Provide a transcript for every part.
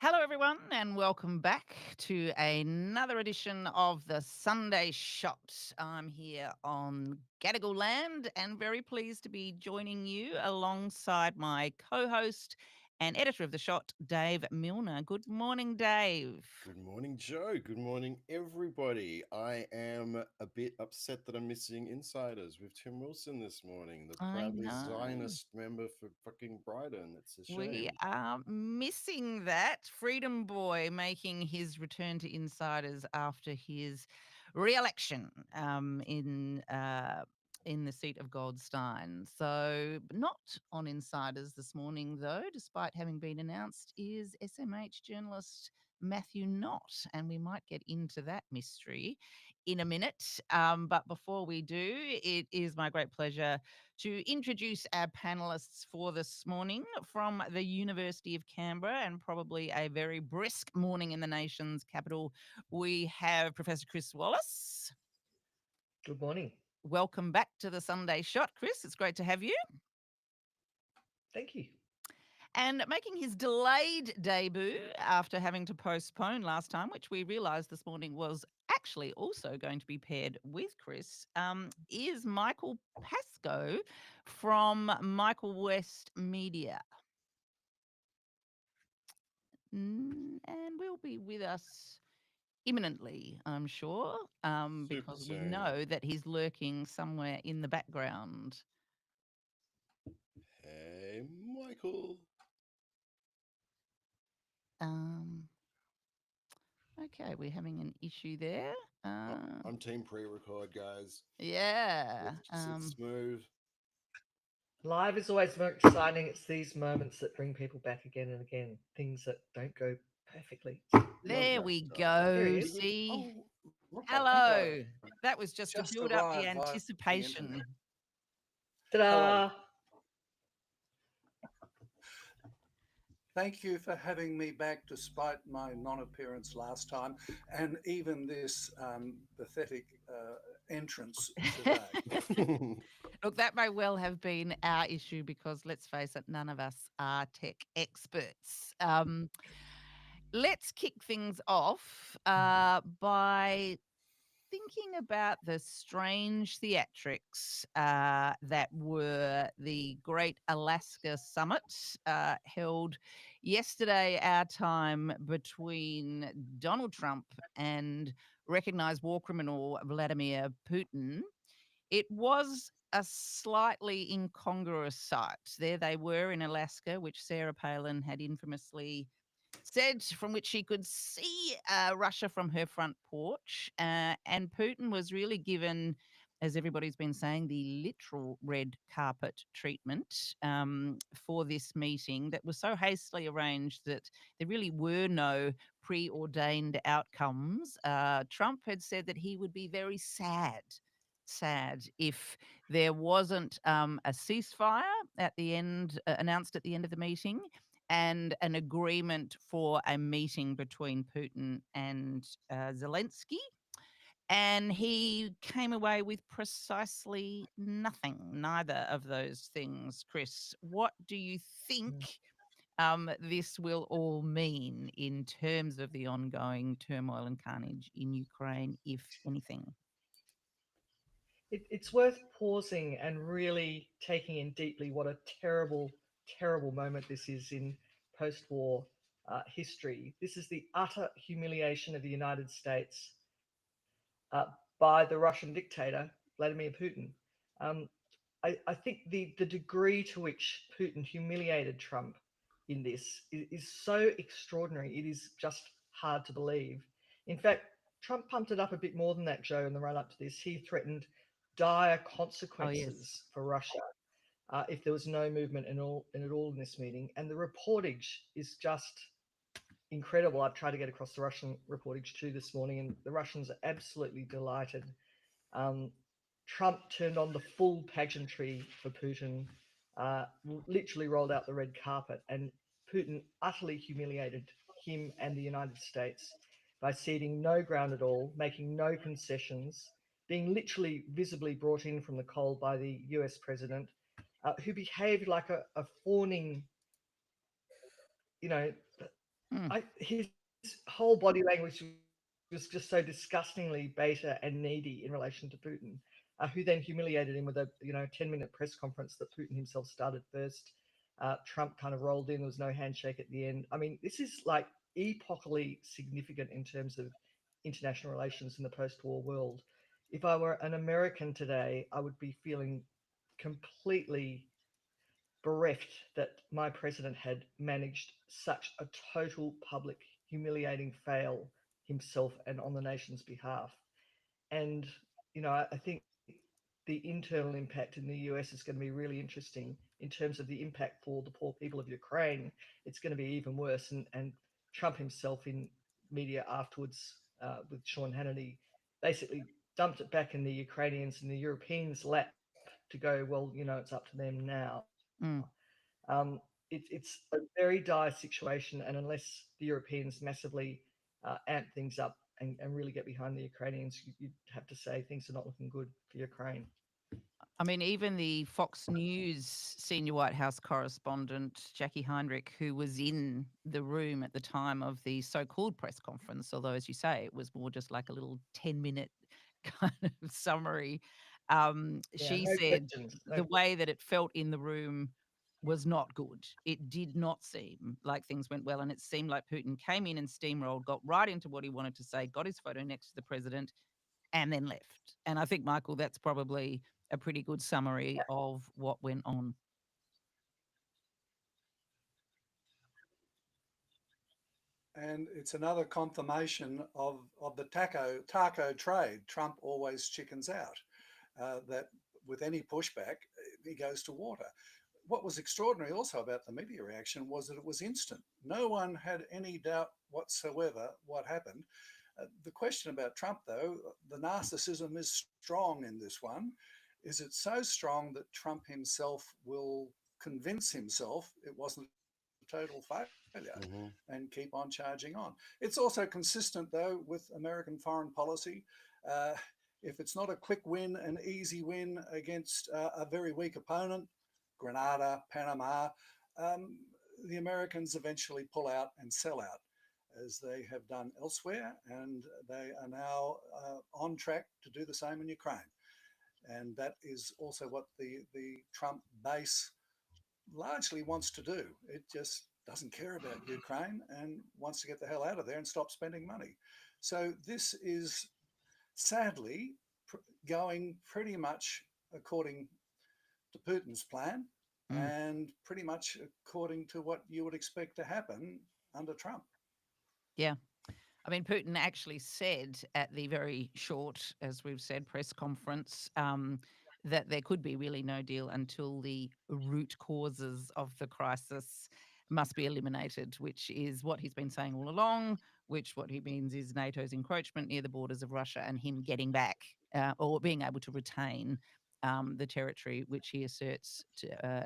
Hello, everyone, and welcome back to another edition of the Sunday Shot. I'm here on Gadigal land and very pleased to be joining you alongside my co host and editor of the shot, Dave Milner. Good morning, Dave. Good morning, Joe. Good morning, everybody. I am a bit upset that I'm missing Insiders with Tim Wilson this morning, the I proudly know. Zionist member for fucking Brighton. It's a We shame. are missing that. Freedom Boy making his return to Insiders after his re-election in the seat of Goldstein. So, not on Insiders this morning, though, despite having been announced, is SMH journalist Matthew Knott, and we might get into that mystery in a minute. But before we do, it is my great pleasure to introduce our panelists for this morning from the University of Canberra, and probably a very brisk morning in the nation's capital. We have Professor Chris Wallace. Good morning. Welcome back to the Sunday Shot, Chris. It's great to have you. Thank you. And making his delayed debut after having to postpone last time, which we realised this morning was actually also going to be paired with Chris, is Michael Pascoe from Michael West Media. And will be with us imminently, I'm sure, Super because we soon. know that he's lurking somewhere in the background. Hey, Michael. Um, okay, we're having an issue there. I'm team pre-record, guys. Yeah. It's smooth. Live is always more exciting. It's these moments that bring people back again and again. Things that don't go perfectly. Love There that we stuff. Here he go. is. See? Right, Hello. That was just to just build up the arrived via the anticipation. internet. Hello. Ta-da! Thank you for having me back despite my non-appearance last time and even this pathetic entrance today. Look, that may well have been our issue because let's face it, none of us are tech experts. Let's kick things off by thinking about the strange theatrics that were the Great Alaska Summit held yesterday, our time, between Donald Trump and recognized war criminal Vladimir Putin. It was a slightly incongruous sight. There they were in Alaska, which Sarah Palin had infamously said from which she could see Russia from her front porch. And Putin was really given, as everybody's been saying, the literal red carpet treatment for this meeting that was so hastily arranged that there really were no preordained outcomes. Trump had said that he would be very sad if there wasn't a ceasefire at the end, announced at the end of the meeting, and an agreement for a meeting between Putin and Zelensky. And he came away with precisely nothing, neither of those things. Chris, what do you think this will all mean in terms of the ongoing turmoil and carnage in Ukraine, if anything? It's worth pausing and really taking in deeply what a terrible, terrible moment this is in post-war history. This is the utter humiliation of the United States by the Russian dictator, Vladimir Putin. Um, I think the degree to which Putin humiliated Trump in this is so extraordinary. It is just hard to believe. In fact, Trump pumped it up a bit more than that, Joe, in the run up to this. He threatened dire Oh, yes. consequences for Russia if there was no movement at all in this meeting. And the reportage is just incredible. I've tried to get across the Russian reportage too this morning, and the Russians are absolutely delighted. Um, Trump turned on the full pageantry for Putin, literally rolled out the red carpet, and Putin utterly humiliated him and the United States by ceding no ground at all, making no concessions, being literally visibly brought in from the cold by the US president, who behaved like a fawning, you know, Mm. His whole body language was just so disgustingly beta and needy in relation to Putin, who then humiliated him with a 10-minute press conference that Putin himself started first. Trump kind of rolled in. There was no handshake at the end. I mean, this is like epochally significant in terms of international relations in the post-war world. If I were an American today, I would be feeling completely bereft that my president had managed such a total public humiliating fail himself and on the nation's behalf. And, I think the internal impact in the US is going to be really interesting in terms of the impact for the poor people of Ukraine. It's going to be even worse. And Trump himself in media afterwards with Sean Hannity basically dumped it back in the Ukrainians and the Europeans' lap to go, well, it's up to them now. Mm. It's a very dire situation, and unless the Europeans massively amp things up and really get behind the Ukrainians, you'd have to say things are not looking good for Ukraine. I mean, even the Fox News senior White House correspondent, Jackie Heinrich, who was in the room at the time of the so-called press conference, although, as you say, it was more just like a little 10-minute kind of summary, Yeah, she no said questions. the way that it felt in the room was not good. It did not seem like things went well. And it seemed like Putin came in and steamrolled, got right into what he wanted to say, got his photo next to the president, and then left. And I think, Michael, that's probably a pretty good summary of what went on. And it's another confirmation of the taco trade. Trump always chickens out. That with any pushback, he goes to water. What was extraordinary also about the media reaction was that it was instant. No one had any doubt whatsoever what happened. The question about Trump, though, the narcissism is strong in this one. Is it so strong that Trump himself will convince himself it wasn't a total failure and keep on charging on? It's also consistent, though, with American foreign policy. Uh, if it's not a quick win, an easy win against a very weak opponent, Grenada, Panama, um, the Americans eventually pull out and sell out, as they have done elsewhere, and they are now on track to do the same in Ukraine. And that is also what the Trump base largely wants to do. It just doesn't care about Ukraine and wants to get the hell out of there and stop spending money. So this is sadly going pretty much according to Putin's plan Mm. and pretty much according to what you would expect to happen under Trump. Yeah. I mean, Putin actually said at the very short, as we've said, press conference that there could be really no deal until the root causes of the crisis must be eliminated, which is what he's been saying all along, which what he means is NATO's encroachment near the borders of Russia and him getting back or being able to retain the territory which he asserts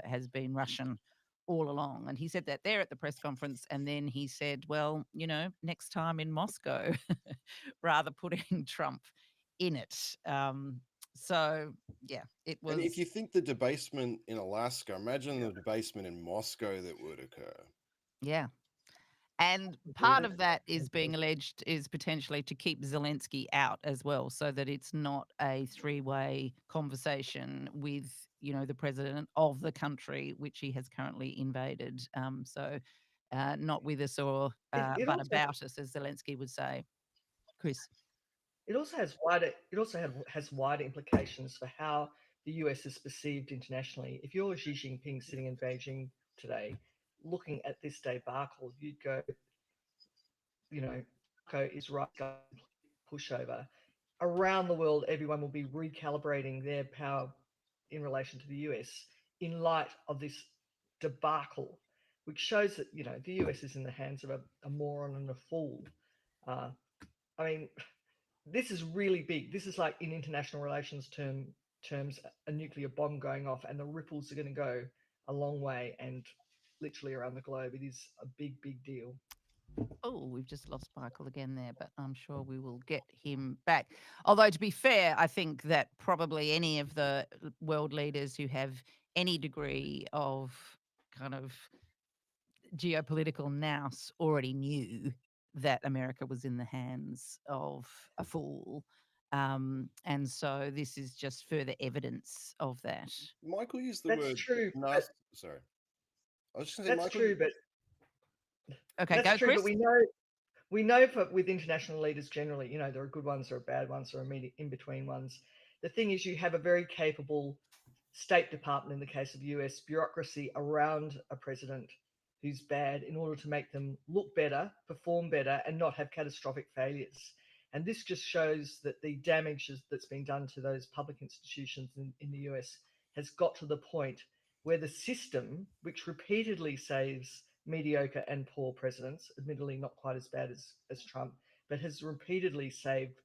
has been Russian all along. And he said that there at the press conference. And then he said, well, next time in Moscow, rather putting Trump in it. So, yeah, it was. And if you think the debasement in Alaska, imagine the debasement in Moscow that would occur. Yeah. And part of that is being alleged is potentially to keep Zelensky out as well, so that it's not a three-way conversation with, the president of the country, which he has currently invaded. So not with us or but about us, as Zelensky would say. Chris. It also has wider implications for how the US is perceived internationally. If you're Xi Jinping sitting in Beijing today, looking at this debacle, you'd go, is right, pushover. Around the world, everyone will be recalibrating their power in relation to the US in light of this debacle, which shows that the US is in the hands of a moron and a fool. I mean, this is really big. This is like in international relations terms, a nuclear bomb going off, and the ripples are going to go a long way and literally around the globe. It is a big, big deal. Oh, we've just lost Michael again there, but I'm sure we will get him back. Although, to be fair, I think that probably any of the world leaders who have any degree of kind of geopolitical nous already knew that America was in the hands of a fool. And so this is just further evidence of that. Michael used the That's word true. Sorry. I was just going to say, That's Michael. true, but Okay, that's go, true. Chris. But we know with international leaders generally, you know, there are good ones, there are bad ones, there are in between ones. The thing is, you have a very capable State Department in the case of US bureaucracy around a president who's bad in order to make them look better, perform better, and not have catastrophic failures. And this just shows that the damage that's been done to those public institutions in the US has got to the point where the system, which repeatedly saves mediocre and poor presidents, admittedly not quite as bad as Trump, but has repeatedly saved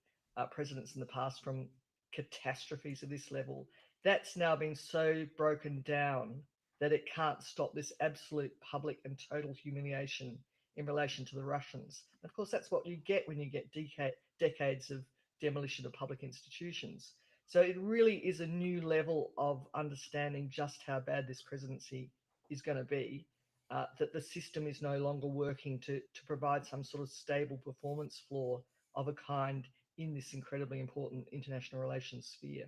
presidents in the past from catastrophes of this level, that's now been so broken down that it can't stop this absolute public and total humiliation in relation to the Russians. Of course, that's what you get when you get decades of demolition of public institutions. So it really is a new level of understanding just how bad this presidency is going to be, that the system is no longer working to provide some sort of stable performance floor of a kind in this incredibly important international relations sphere.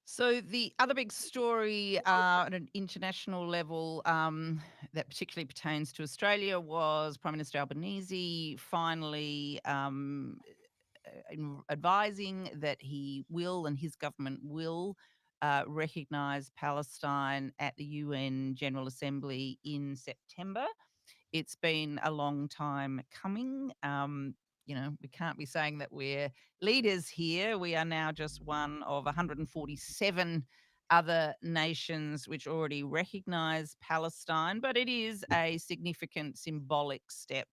So the other big story at an international level that particularly pertains to Australia was Prime Minister Albanese finally advising that he will and his government will recognise Palestine at the UN General Assembly in September. It's been a long time coming. We can't be saying that we're leaders here. We are now just one of 147 other nations which already recognise Palestine, but it is a significant symbolic step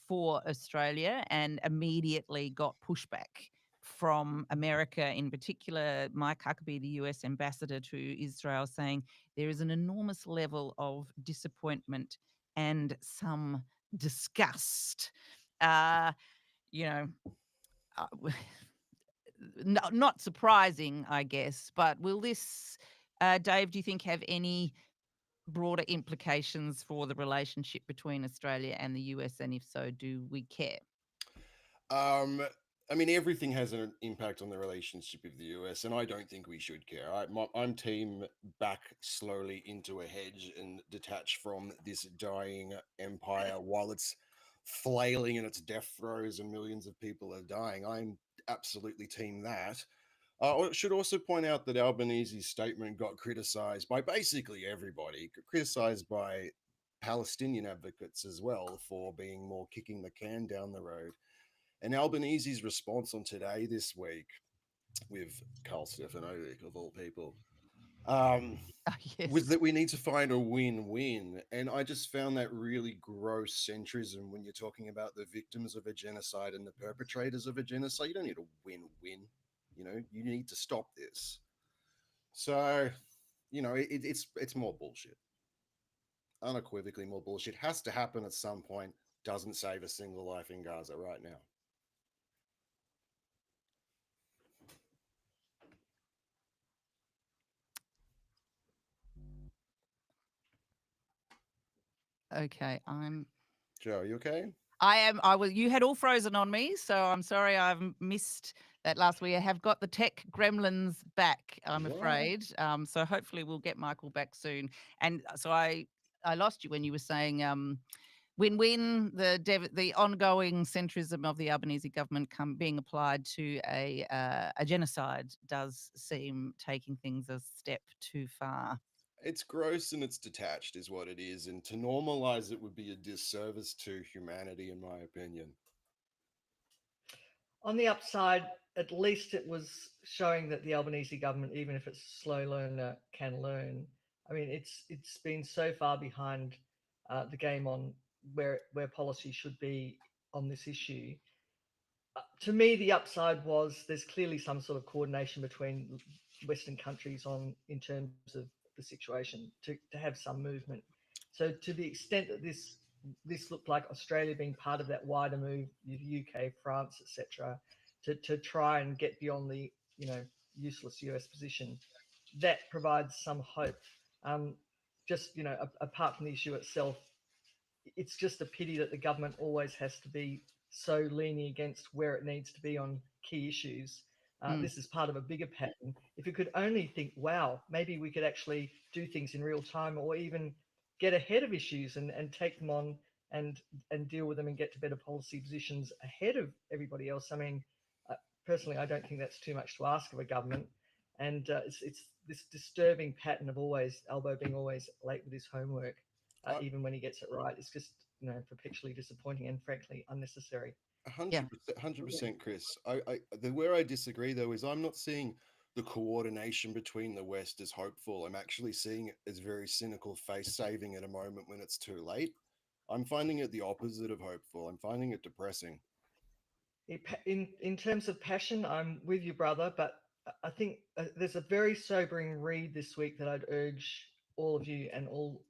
for Australia and immediately got pushback from America, in particular. Mike Huckabee, the US ambassador to Israel, saying there is an enormous level of disappointment and some disgust. Uh, you know, uh, not surprising, I guess, but will this, Dave, do you think have any broader implications for the relationship between Australia and the US? And if so, do we care? I mean, everything has an impact on the relationship of the US, and I don't think we should care. I'm team back slowly into a hedge and detach from this dying empire while it's flailing in its death throes and millions of people are dying. I'm absolutely team that. I should also point out that Albanese's statement got criticized by basically everybody, criticized by Palestinian advocates as well for being more kicking the can down the road. And Albanese's response on Today this week with Carl Stefanovic, of all people, was Yes. that we need to find a win-win. And I just found that really gross centrism when you're talking about the victims of a genocide and the perpetrators of a genocide. You don't need a win-win. You need to stop this. So, it's more bullshit. Unequivocally more bullshit. Has to happen at some point. Doesn't save a single life in Gaza right now. Okay, Joe, are you okay? I am. I will. You had all frozen on me, so I'm sorry I've missed that last week. I have got the tech gremlins back, I'm What? afraid. So hopefully we'll get Michael back soon. And so I lost you when you were saying win-win. The ongoing centrism of the Albanese government being applied to a genocide does seem taking things a step too far. It's gross and it's detached, is what it is. And to normalize it would be a disservice to humanity, in my opinion. On the upside, at least it was showing that the Albanese government, even if it's a slow learner, can learn. I mean, it's been so far behind the game on where policy should be on this issue. To me, the upside was there's clearly some sort of coordination between Western countries in terms of the situation to have some movement. So to the extent that this looked like Australia being part of that wider move, the UK, France, etc., to try and get beyond the useless US position, that provides some hope. Just apart from the issue itself, it's just a pity that the government always has to be so leaning against where it needs to be on key issues. This is part of a bigger pattern. If you could only think, wow, maybe we could actually do things in real time, or even get ahead of issues and take them on and deal with them and get to better policy positions ahead of everybody else. I mean, personally, I don't think that's too much to ask of a government. And it's this disturbing pattern of always Albo being always late with his homework, even when he gets it right. It's just, perpetually disappointing and frankly unnecessary. Yeah. 100%, Chris. Where I disagree though is I'm not seeing the coordination between the West as hopeful. I'm actually seeing it as very cynical, face saving at a moment when it's too late. I'm finding it the opposite of hopeful. I'm finding it depressing. In terms of passion, I'm with you, brother. But I think there's a very sobering read this week that I'd urge all of you and all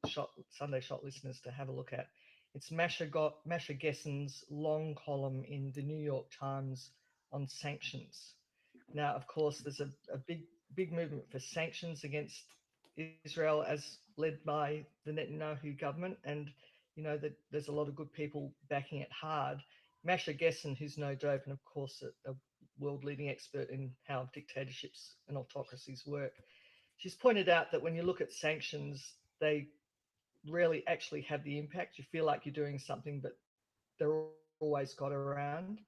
Sunday Shot listeners to have a look at. It's Masha Gessen's long column in the New York Times on sanctions. Now, of course, there's a big movement for sanctions against Israel, as led by the Netanyahu government, and that there's a lot of good people backing it hard. Masha Gessen, who's no dope, and of course a world-leading expert in how dictatorships and autocracies work, she's pointed out that when you look at sanctions, they rarely actually have the impact. You feel like you're doing something, but they're always got around.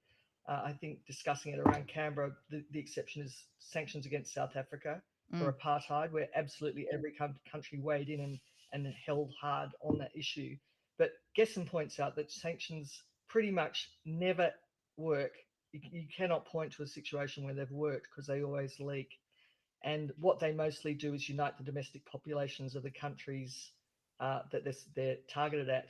I think discussing it around Canberra, the exception is sanctions against South Africa for apartheid, where absolutely every country weighed in and held hard on that issue. But Gessen points out that sanctions pretty much never work. You cannot point to a situation where they've worked because they always leak. And what they mostly do is unite the domestic populations of the countries that they're targeted at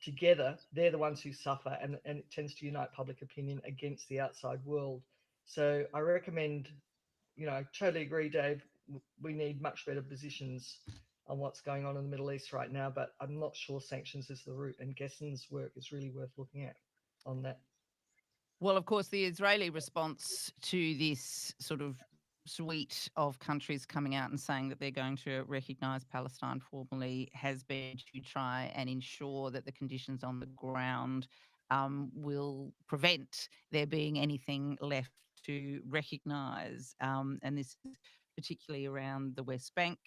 together. They're the ones who suffer, and it tends to unite public opinion against the outside world. So I recommend, totally agree, Dave, we need much better positions on what's going on in the Middle East right now, but I'm not sure sanctions is the route, and Gessen's work is really worth looking at on that. Well, of course, the Israeli response to this sort of suite of countries coming out and saying that they're going to recognise Palestine formally has been to try and ensure that the conditions on the ground will prevent there being anything left to recognise. And this is particularly around the West Bank.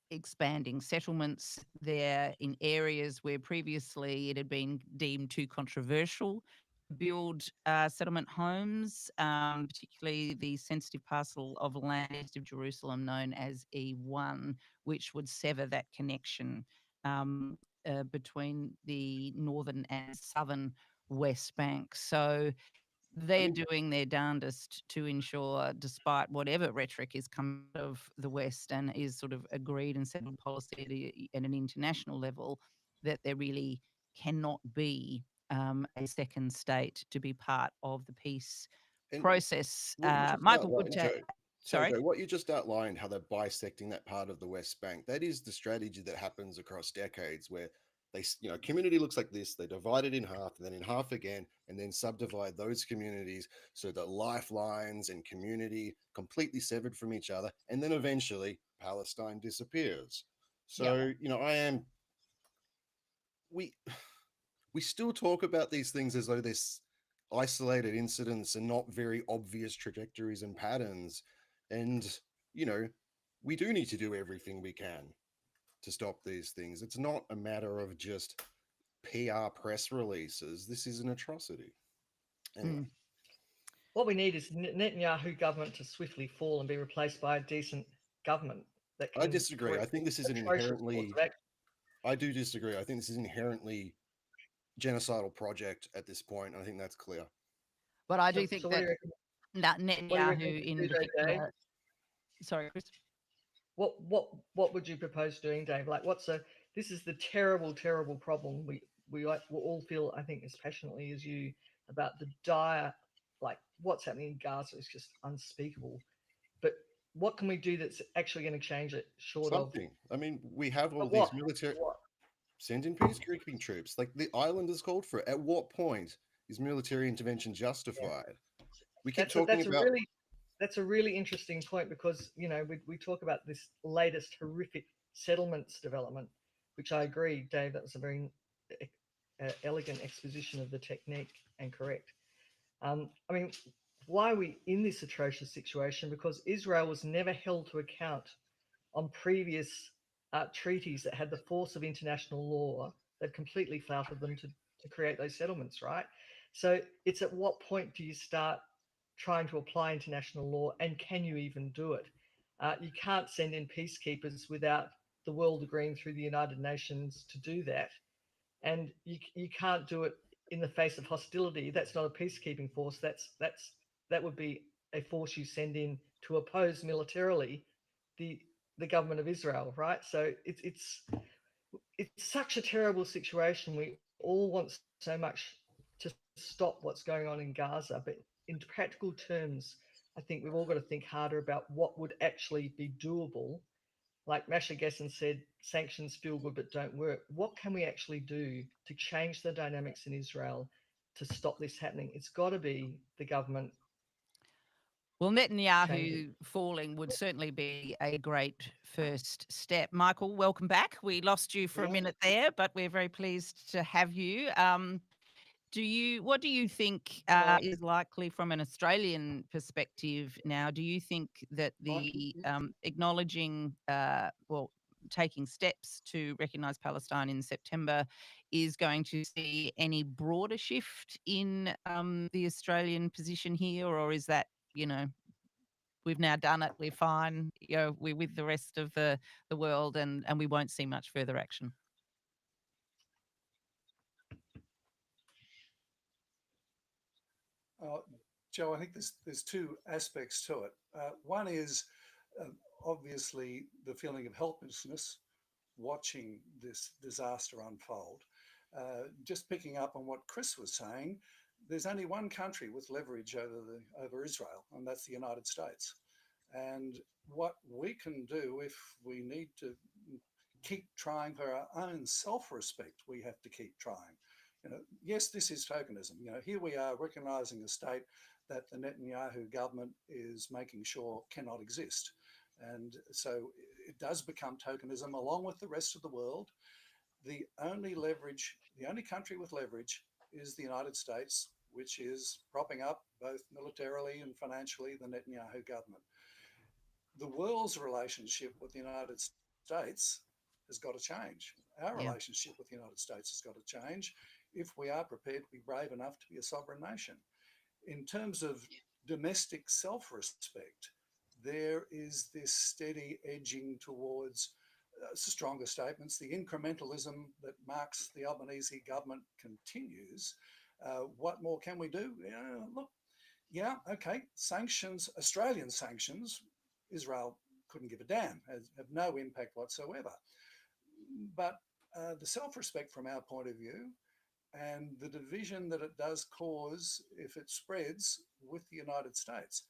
Expanding settlements there in areas where previously it had been deemed too controversial to build settlement homes, particularly the sensitive parcel of land east of Jerusalem known as E1, which would sever that connection between the northern and southern West Bank. So they're doing their darndest to ensure, despite whatever rhetoric is coming out of the West and is sort of agreed and settled policy at an international level, that there really cannot be a second state to be part of the peace process. Michael could take. Sorry, Joe, what you just outlined, how they're bisecting that part of the West Bank, that is the strategy that happens across decades where they, community looks like this, they divide it in half and then in half again, and then subdivide those communities so that lifelines and community completely severed from each other. And then eventually Palestine disappears. So, we still talk about these things as though there's isolated incidents and not very obvious trajectories and patterns. And, we do need to do everything we can to stop these things. It's not a matter of just PR press releases. This is an atrocity. Anyway. What we need is Netanyahu government to swiftly fall and be replaced by a decent government. I disagree. I think this is an inherently... I do disagree. I think this is an inherently genocidal project at this point. I think that's clear. But I do think that Netanyahu in particular... Sorry, Chris. What would you propose doing, Dave? Like, this is the terrible problem we all feel, I think, as passionately as you, about the dire, like, what's happening in Gaza is just unspeakable. But what can we do that's actually going to change it short Something. of... I mean, we have all these military... Send in peacekeeping troops, like the island is called for. At what point is military intervention justified? We keep talking about... That's a really interesting point because, we talk about this latest horrific settlements development, which I agree, Dave, that was a very elegant exposition of the technique and correct. I mean, why are we in this atrocious situation? Because Israel was never held to account on previous treaties that had the force of international law. They've completely flouted them to create those settlements, right? So it's at what point do you start trying to apply international law, and can you even do it? You can't send in peacekeepers without the world agreeing through the United Nations to do that, and you can't do it in the face of hostility. That's not a peacekeeping force. That would be a force you send in to oppose militarily the the government of Israel, right? So it's such a terrible situation. We all want so much to stop what's going on in Gaza, but in practical terms, I think we've all got to think harder about what would actually be doable. Like Masha Gessen said, sanctions feel good but don't work. What can we actually do to change the dynamics in Israel to stop this happening? It's got to be the government Well, changing. Netanyahu falling would certainly be a great first step. Michael, welcome back. We lost you for a Yeah. minute there, but we're very pleased to have you. What do you think is likely from an Australian perspective now? Do you think that the acknowledging, taking steps to recognise Palestine in September is going to see any broader shift in the Australian position here, or is that, we've now done it, we're fine, we're with the rest of the world, and we won't see much further action? Uh, Joe, I think there's two aspects to it. One is uh, obviously the feeling of helplessness watching this disaster unfold. Just picking up on what Chris was saying, there's only one country with leverage over Israel, and that's the United States. And what we can do, if we need to keep trying for our own self-respect, we have to keep trying. Yes, this is tokenism. Here we are recognizing a state that the Netanyahu government is making sure cannot exist. And so it does become tokenism along with the rest of the world. The only country with leverage is the United States, which is propping up both militarily and financially the Netanyahu government. The world's relationship with the United States has got to change. Our Yeah. relationship with the United States has got to change if we are prepared to be brave enough to be a sovereign nation. In terms of domestic self respect, there is this steady edging towards stronger statements. The incrementalism that marks the Albanese government continues. What more can we do? Look, yeah, okay, sanctions, Australian sanctions, Israel couldn't give a damn, have no impact whatsoever. But the self respect from our point of view and the division that it does cause if it spreads with the United States.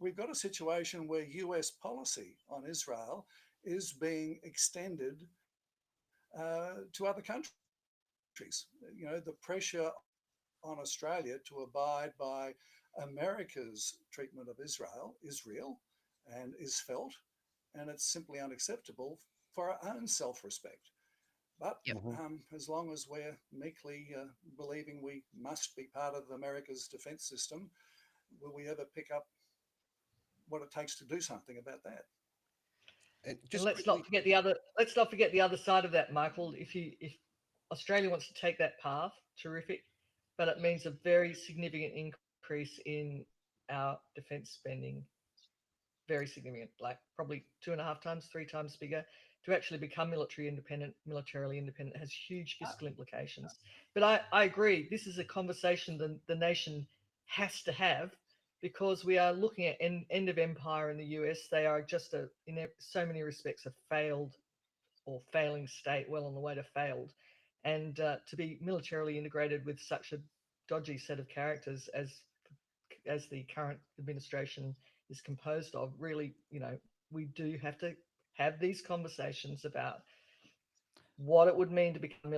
We've got a situation where US policy on Israel is being extended to other countries. The pressure on Australia to abide by America's treatment of Israel, and is felt, and it's simply unacceptable for our own self-respect. But Yep. as long as we're meekly believing we must be part of America's defence system, will we ever pick up what it takes to do something about that? And And just let's quickly, not forget the other. Let's not forget the other side of that, Michael. If Australia wants to take that path, terrific, but it means a very significant increase in our defence spending. Very significant, like probably 2.5 times, 3 times bigger. To actually become militarily independent has huge fiscal implications. But I agree, this is a conversation the nation has to have, because we are looking at end of empire in the US. They are just in so many respects a failed or failing state, well on the way to failed. And to be militarily integrated with such a dodgy set of characters as the current administration is composed of, really, we do have to have these conversations about what it would mean to become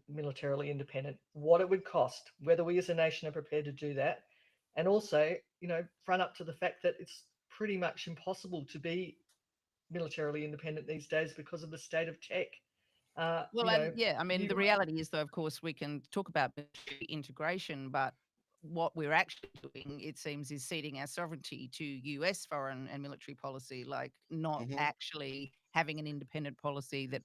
militarily independent, what it would cost, whether we as a nation are prepared to do that, and also, front up to the fact that it's pretty much impossible to be militarily independent these days because of the state of tech. Well, You and know, yeah, I mean, you the reality is, though, of course, we can talk about military integration, but what we're actually doing, it seems, is ceding our sovereignty to US foreign and military policy, like not Hmm. actually having an independent policy that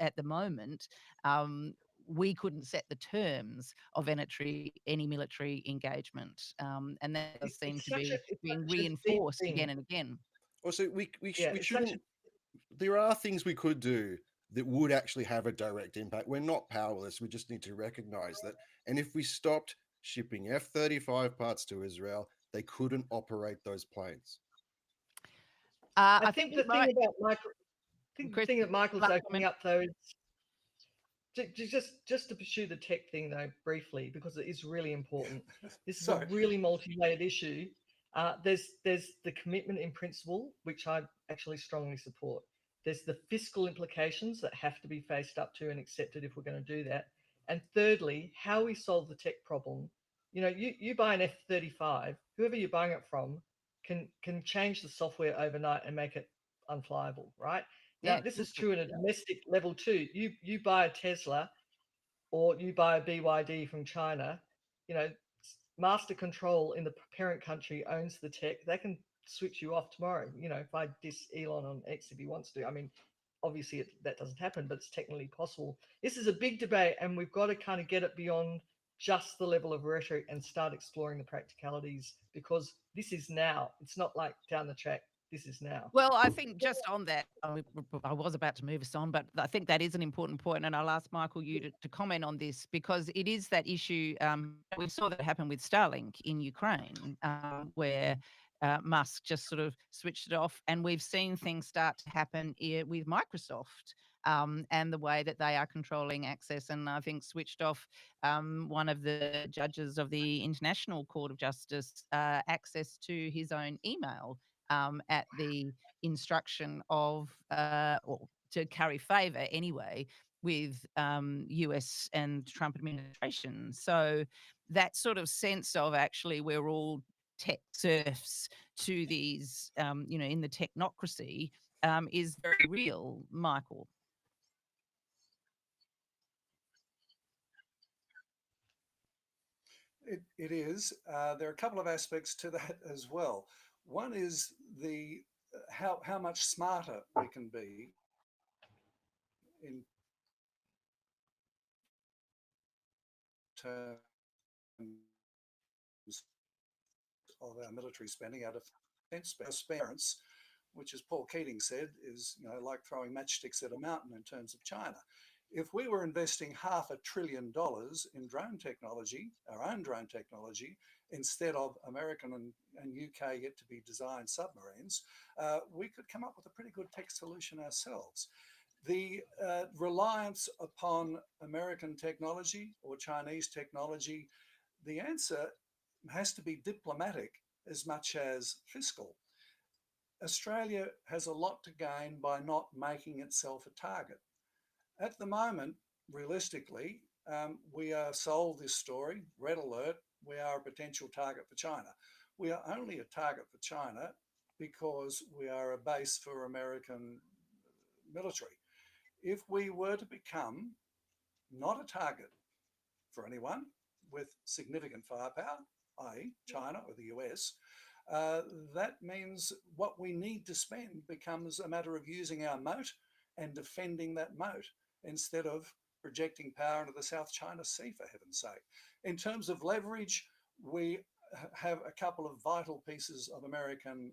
at the moment, um, we couldn't set the terms of any military engagement. And that does seem to be it's being such a deep reinforced thing. again and again. Also, Yeah, we it's such a shouldn't. There are things we could do that would actually have a direct impact. We're not powerless. We just need to recognize that. And if we stopped shipping F-35 parts to Israel, they couldn't operate those planes. I I think think the it thing might, about Michael, I think the Chris, thing that Michael's last opening comment. up though is just to pursue the tech thing though briefly because it is really important. This is a Sorry. really multi-layered issue. There's the commitment in principle, which I actually strongly support. There's the fiscal implications that have to be faced up to and accepted if we're going to do that. And thirdly, how we solve the tech problem. You know, you buy an F-35, whoever you're buying it from can change the software overnight and make it unflyable, right? Now, Yeah, this is exactly. true in a domestic level too. You buy a Tesla or you buy a BYD from China, you know, master control in the parent country owns the tech. They can switch you off tomorrow. You know, if I diss Elon on X if he wants to, I mean, obviously that doesn't happen, but it's technically possible. This is a big debate, and we've got to kind of get it beyond just the level of rhetoric and start exploring the practicalities because this is now. It's not like down the track. This is now. Well, I think just on that, I was about to move us on, but I think that is an important point, and I'll ask Michael you to comment on this because it is that issue. We saw that happen with Starlink in Ukraine, where Musk just sort of switched it off, and we've seen things start to happen here with Microsoft. And the way that they are controlling access, and I think switched off one of the judges of the International Court of Justice access to his own email at the instruction of, or to curry favor anyway, with US and Trump administration. So that sort of sense of actually we're all tech serfs to these, in the technocracy is very real, Michael. It is. There are a couple of aspects to that as well. One is the how much smarter we can be in terms of our military spending, our defence spending, which, as Paul Keating said, is like throwing matchsticks at a mountain in terms of China. If we were investing $500 billion in drone technology, our own drone technology, instead of American and UK yet to be designed submarines, we could come up with a pretty good tech solution ourselves. The reliance upon American technology or Chinese technology, the answer has to be diplomatic as much as fiscal. Australia has a lot to gain by not making itself a target. At the moment, realistically, we are sold this story, red alert, we are a potential target for China. We are only a target for China because we are a base for American military. If we were to become not a target for anyone with significant firepower, i.e. China or the US, that means what we need to spend becomes a matter of using our moat and defending that moat instead of projecting power into the South China Sea, for heaven's sake. In terms of leverage, we have a couple of vital pieces of American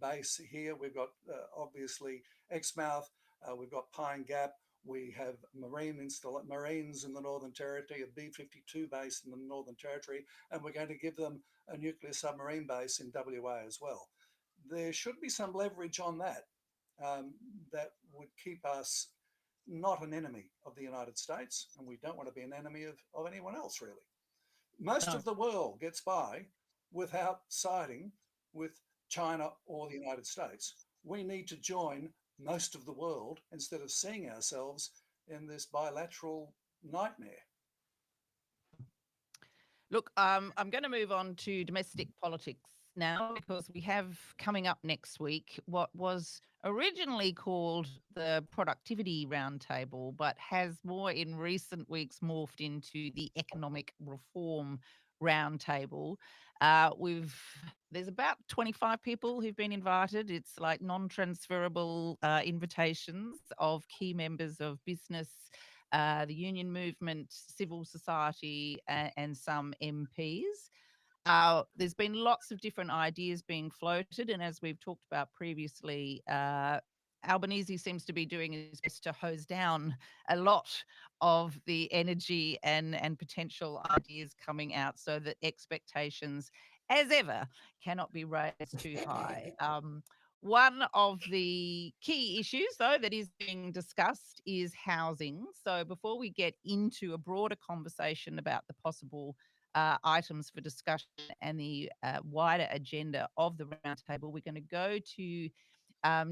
base here. We've got obviously Exmouth, we've got Pine Gap, we have Marines in the Northern Territory, a B-52 base in the Northern Territory, and we're going to give them a nuclear submarine base in WA as well. There should be some leverage on that that would keep us not an enemy of the United States, and we don't want to be an enemy of anyone else, really. Most No. of the world gets by without siding with China or the United States. We need to join most of the world instead of seeing ourselves in this bilateral nightmare. Look, I'm going to move on to domestic politics now because we have coming up next week what was originally called the Productivity Roundtable, but has more in recent weeks morphed into the Economic Reform Roundtable. There's about 25 people who've been invited. It's like non-transferable invitations of key members of business, the union movement, civil society, and some MPs. There's been lots of different ideas being floated, and as we've talked about previously, Albanese seems to be doing his best to hose down a lot of the energy and potential ideas coming out, so that expectations, as ever, cannot be raised too high. One of the key issues, though, that is being discussed is housing. So before we get into a broader conversation about the possible items for discussion and the wider agenda of the roundtable, we're going to go to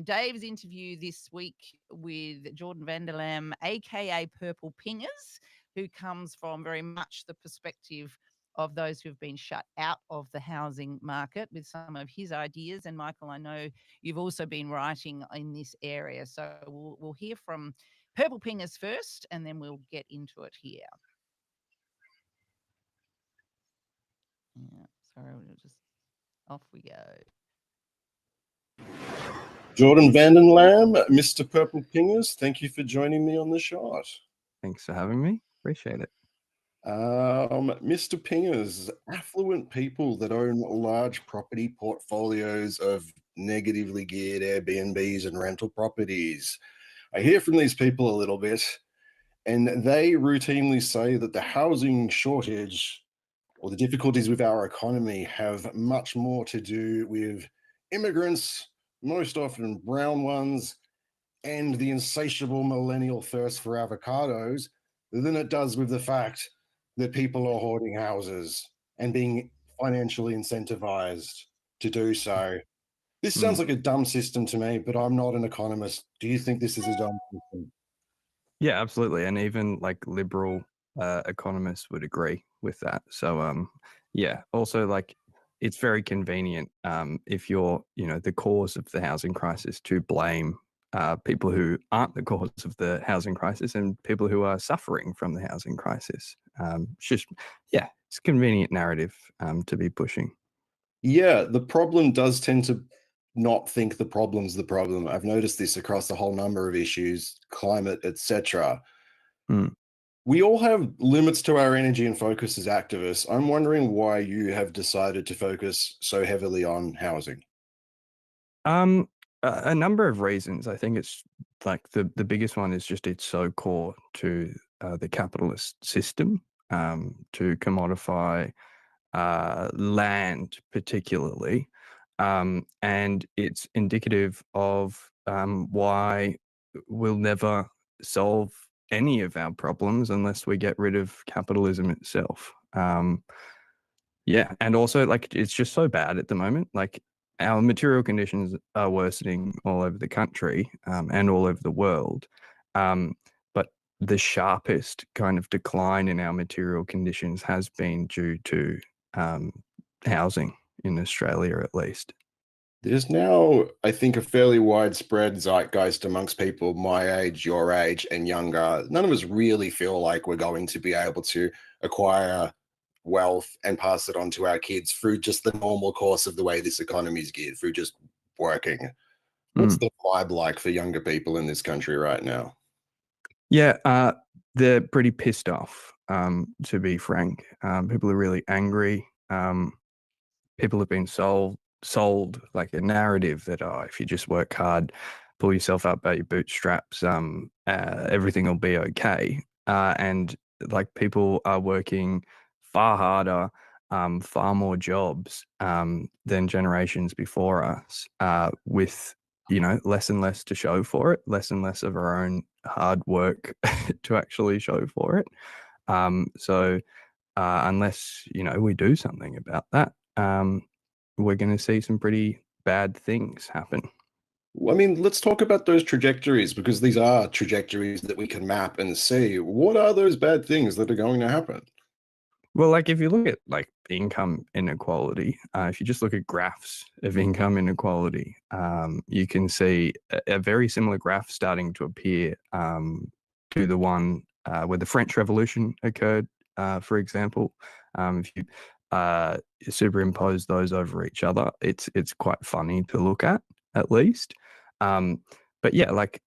Dave's interview this week with Jordan Vanderlam, aka Purple Pingers, who comes from very much the perspective of those who've been shut out of the housing market, with some of his ideas. And Michael, I know you've also been writing in this area, so we'll hear from Purple Pingers first, and then we'll get into it here. Yeah, sorry, we'll just off we go. Jordan Vandenlam, Mr. Purple Pingers, thank you for joining me on the shot. Thanks for having me. Appreciate it. Mr. Pingers, affluent people that own large property portfolios of negatively geared Airbnbs and rental properties. I hear from these people a little bit, and they routinely say that the housing shortage or the difficulties with our economy have much more to do with immigrants, most often brown ones, and the insatiable millennial thirst for avocados than it does with the fact that people are hoarding houses and being financially incentivized to do so. This sounds like a dumb system to me, but I'm not an economist. Do you think this is a dumb system? Yeah, absolutely. And even like liberal economists would agree with that. So, yeah, also like it's very convenient if you're, the cause of the housing crisis to blame people who aren't the cause of the housing crisis and people who are suffering from the housing crisis. It's a convenient narrative to be pushing. Yeah, the problem does tend to not think the problem's the problem. I've noticed this across a whole number of issues, climate, etc. We all have limits to our energy and focus as activists. I'm wondering why you have decided to focus so heavily on housing. A number of reasons. I think it's like the biggest one is just it's so core to the capitalist system to commodify land particularly, and it's indicative of why we'll never solve any of our problems unless we get rid of capitalism itself. And also like it's just so bad at the moment. Like our material conditions are worsening all over the country and all over the world. But the sharpest kind of decline in our material conditions has been due to housing in Australia, at least. There's now, I think, a fairly widespread zeitgeist amongst people my age, your age, and younger. None of us really feel like we're going to be able to acquire wealth and pass it on to our kids through just the normal course of the way this economy is geared, through just working. What's the vibe like for younger people in this country right now? Yeah, they're pretty pissed off, to be frank. People are really angry. People have been sold like a narrative that if you just work hard, pull yourself up by your bootstraps, everything will be okay. And like people are working far harder, far more jobs than generations before us, with less and less to show for it, less and less of our own hard work to actually show for it. So unless we do something about that, we're going to see some pretty bad things happen. I mean, let's talk about those trajectories, because these are trajectories that we can map and see. What are those bad things that are going to happen? Well, like if you look at like income inequality, if you just look at graphs of income inequality, you can see a very similar graph starting to appear to the one where the French Revolution occurred, for example. If you superimpose those over each other, it's quite funny to look at least. But yeah, like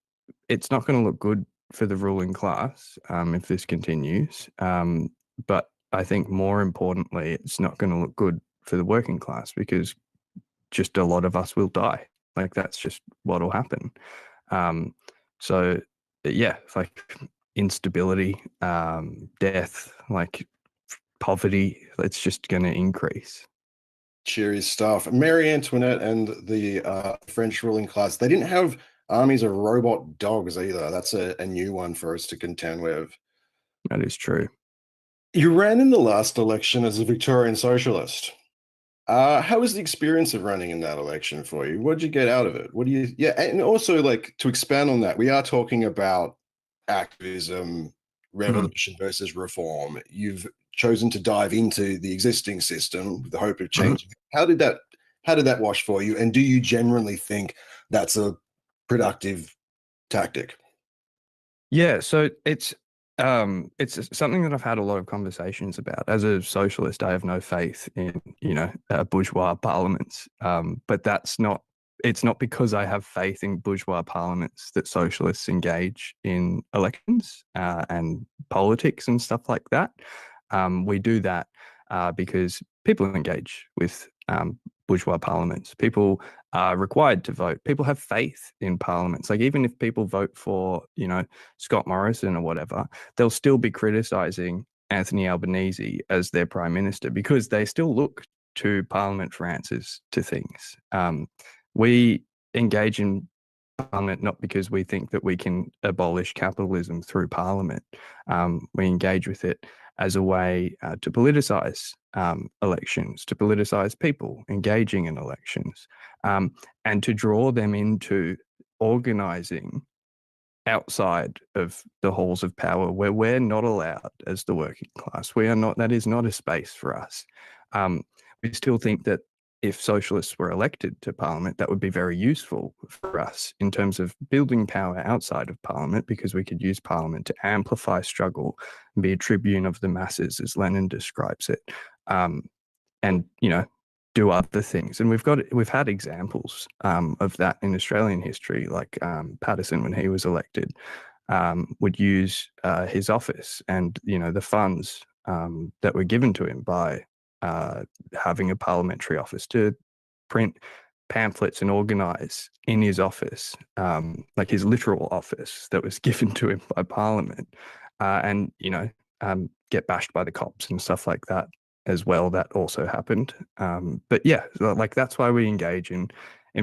it's not going to look good for the ruling class if this continues. But I think more importantly, it's not going to look good for the working class because just a lot of us will die. Like that's just what will happen. So yeah, like instability, death, like poverty, it's just going to increase. Cheery stuff. Marie Antoinette and the French ruling class, they didn't have armies of robot dogs either. That's a new one for us to contend with. That is true. You ran in the last election as a Victorian socialist. How was the experience of running in that election for you? What did you get out of it? What do you, yeah, and also like to expand on that, we are talking about activism, revolution versus reform. You've chosen to dive into the existing system with the hope of changing. How did that wash for you? And do you genuinely think that's a productive tactic? Yeah, so it's something that I've had a lot of conversations about. As a socialist, I have no faith in, bourgeois parliaments. But it's not because I have faith in bourgeois parliaments that socialists engage in elections and politics and stuff like that. We do that because people engage with bourgeois parliaments. People are required to vote. People have faith in parliaments. Like even if people vote for, Scott Morrison or whatever, they'll still be criticizing Anthony Albanese as their prime minister because they still look to parliament for answers to things. We engage in parliament not because we think that we can abolish capitalism through parliament. We engage with it as a way to politicize elections, to politicize people engaging in elections, and to draw them into organizing outside of the halls of power where we're not allowed as the working class. That is not a space for us. We still think that if socialists were elected to parliament, that would be very useful for us in terms of building power outside of parliament, because we could use parliament to amplify struggle and be a tribune of the masses, as Lenin describes it, and, do other things. And we've had examples of that in Australian history, like Patterson, when he was elected, would use his office and, the funds that were given to him by having a parliamentary office to print pamphlets and organize in his office, like his literal office that was given to him by Parliament, and get bashed by the cops and stuff like that as well. That also happened. But yeah, like that's why we engage in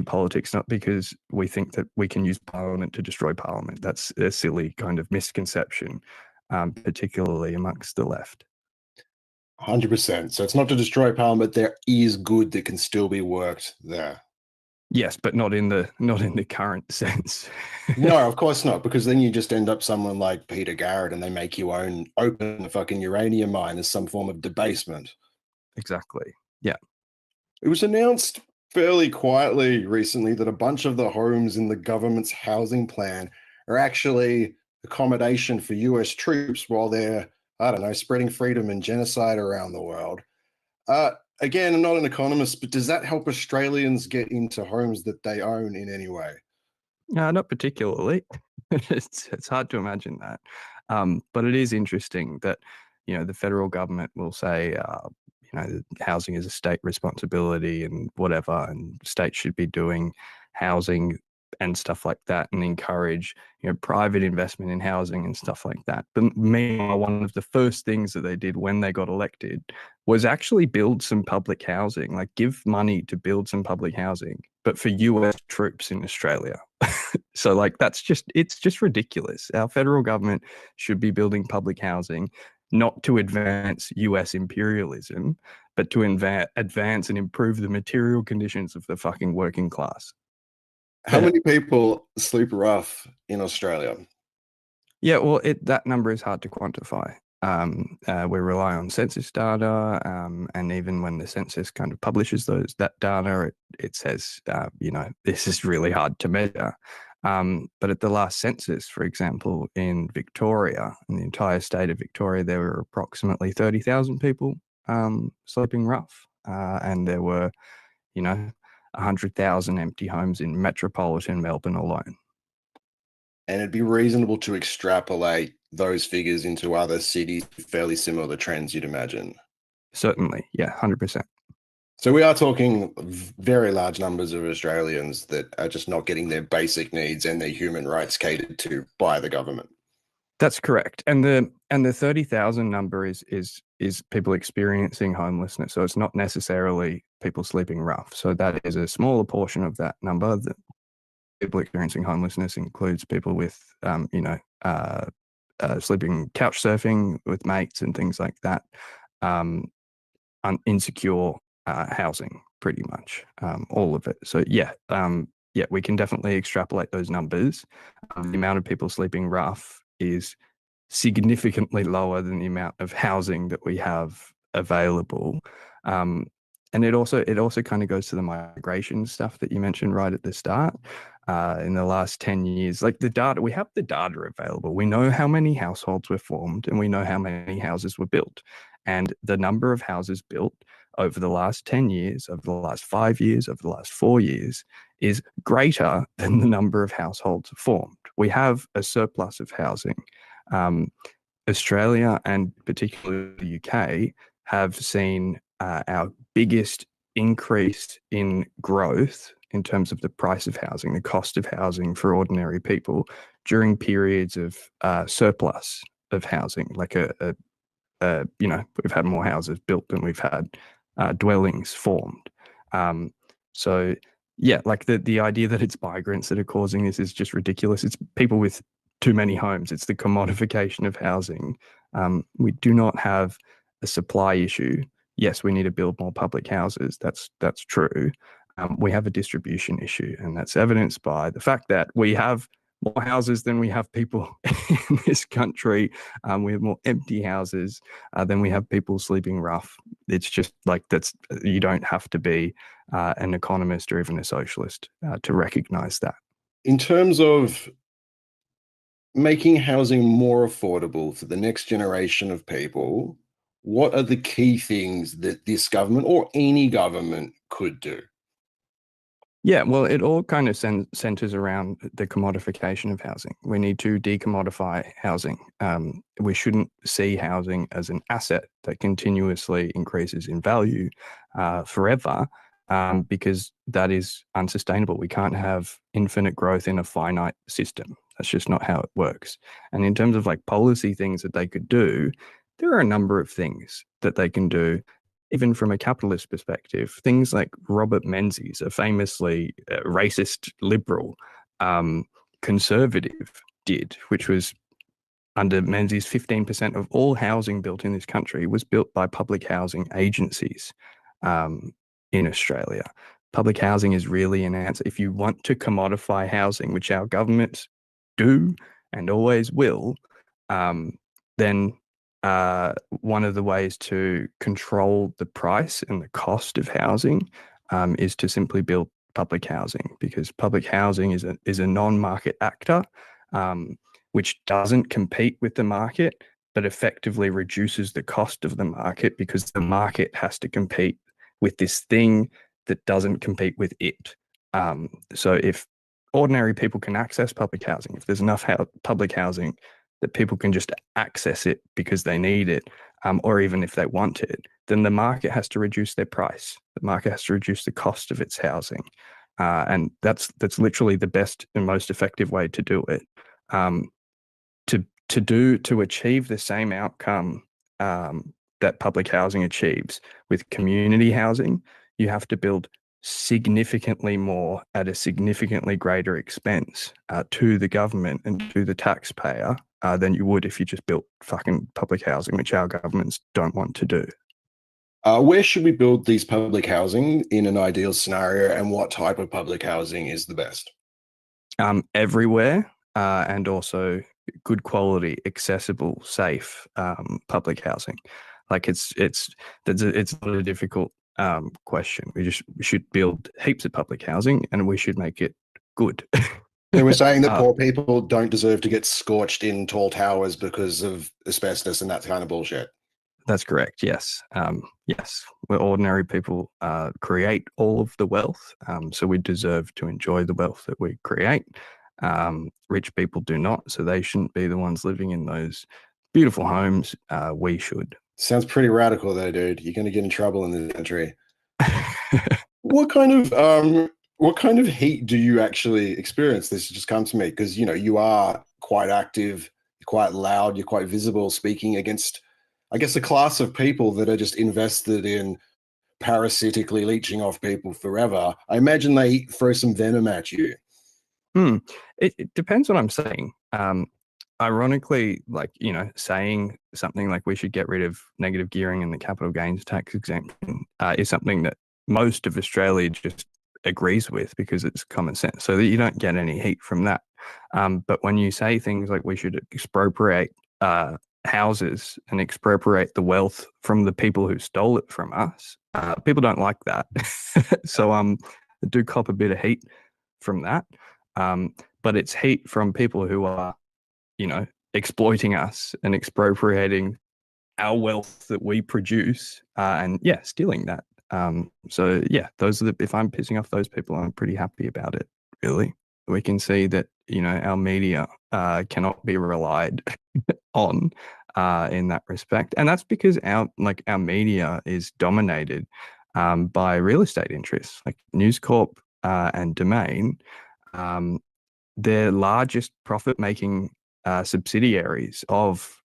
politics, not because we think that we can use Parliament to destroy Parliament. That's a silly kind of misconception, particularly amongst the left. 100%. So it's not to destroy Parliament. There is good that can still be worked there. Yes, but not in the current sense. No, of course not, because then you just end up someone like Peter Garrett and they make you open the fucking uranium mine as some form of debasement. Exactly. Yeah. It was announced fairly quietly recently that a bunch of the homes in the government's housing plan are actually accommodation for US troops while they're, I don't know, spreading freedom and genocide around the world. Again, I'm not an economist, but does that help Australians get into homes that they own in any way? Not particularly. It's hard to imagine that. But it is interesting that, the federal government will say, housing is a state responsibility and whatever, and states should be doing housing and stuff like that and encourage, private investment in housing and stuff like that. But meanwhile, one of the first things that they did when they got elected was actually build some public housing, like give money to build some public housing, but for US troops in Australia. So like it's just ridiculous. Our federal government should be building public housing not to advance US imperialism, but to advance and improve the material conditions of the fucking working class. How many people sleep rough in Australia? Yeah, well, that number is hard to quantify. We rely on census data, and even when the census kind of publishes that data, it says, this is really hard to measure. But at the last census, for example, in Victoria, in the entire state of Victoria, there were approximately 30,000 people sleeping rough, and there were, 100,000 empty homes in metropolitan Melbourne alone. And it'd be reasonable to extrapolate those figures into other cities, fairly similar trends, you'd imagine. Certainly, yeah, 100%. So we are talking very large numbers of Australians that are just not getting their basic needs and their human rights catered to by the government. That's correct, and the 30,000 number is people experiencing homelessness. So it's not necessarily people sleeping rough. So that is a smaller portion of that number. That people experiencing homelessness includes people with, sleeping couch surfing with mates and things like that. Insecure housing, pretty much, all of it. So yeah, we can definitely extrapolate those numbers. The amount of people sleeping rough is significantly lower than the amount of housing that we have available. And it also kind of goes to the migration stuff that you mentioned right at the start. In the last 10 years, like the data, we have the data available. We know how many households were formed and we know how many houses were built. And the number of houses built over the last 10 years, over the last 5 years, over the last 4 years is greater than the number of households formed. We have a surplus of housing. Australia and particularly the UK have seen our biggest increase in growth in terms of the price of housing, the cost of housing for ordinary people during periods of surplus of housing, like we've had more houses built than we've had dwellings formed. So yeah, like the idea that it's migrants that are causing this is just ridiculous. It's people with too many homes. It's the commodification of housing. We do not have a supply issue. Yes, we need to build more public houses. That's true. We have a distribution issue, and that's evidenced by the fact that we have more houses than we have people in this country. We have more empty houses than we have people sleeping rough. It's just like you don't have to be an economist or even a socialist to recognize that. In terms of making housing more affordable for the next generation of people, what are the key things that this government or any government could do? Yeah, well, it all kind of centers around the commodification of housing. We need to decommodify housing. We shouldn't see housing as an asset that continuously increases in value forever, because that is unsustainable. We can't have infinite growth in a finite system. That's just not how it works. And in terms of like policy things that they could do, there are a number of things that they can do. Even from a capitalist perspective, things like Robert Menzies, a famously racist liberal conservative, did, which was under Menzies, 15% of all housing built in this country was built by public housing agencies in Australia. Public housing is really an answer. If you want to commodify housing, which our governments do and always will, then one of the ways to control the price and the cost of housing is to simply build public housing, because public housing is a non-market actor, which doesn't compete with the market, but effectively reduces the cost of the market because the market has to compete with this thing that doesn't compete with it. So if ordinary people can access public housing, if there's enough public housing that people can just access it because they need it, or even if they want it, then the market has to reduce their price. The market has to reduce the cost of its housing. And that's literally the best and most effective way to do it. To achieve the same outcome that public housing achieves with community housing, you have to build significantly more at a significantly greater expense to the government and to the taxpayer than you would if you just built fucking public housing, which our governments don't want to do. Where should we build these public housing in an ideal scenario, and what type of public housing is the best? Everywhere, and also good quality, accessible, safe public housing. Like it's not a difficult question. We should build heaps of public housing, and we should make it good. And we're saying that poor people don't deserve to get scorched in tall towers because of asbestos and that kind of bullshit. That's correct. Yes. Yes. We're ordinary people create all of the wealth. So we deserve to enjoy the wealth that we create. Rich people do not. So they shouldn't be the ones living in those beautiful homes. We should. Sounds pretty radical though, dude. You're going to get in trouble in this country. What kind of heat do you actually experience? This just comes to me because, you know, you are quite active, you're quite loud, you're quite visible, speaking against, I guess, a class of people that are just invested in parasitically leeching off people forever. I imagine they throw some venom at you. It depends what I'm saying. Ironically, like, you know, saying something like we should get rid of negative gearing and the capital gains tax exemption is something that most of Australia just agrees with because it's common sense, so that you don't get any heat from that. But when you say things like we should expropriate houses and expropriate the wealth from the people who stole it from us, people don't like that. So I do cop a bit of heat from that. But it's heat from people who are, you know, exploiting us and expropriating our wealth that we produce, and stealing that. So yeah, those are if I'm pissing off those people, I'm pretty happy about it. Really, we can see that, you know, our media cannot be relied on in that respect, and that's because our media is dominated by real estate interests like News Corp and Domain. Their largest profit-making subsidiaries of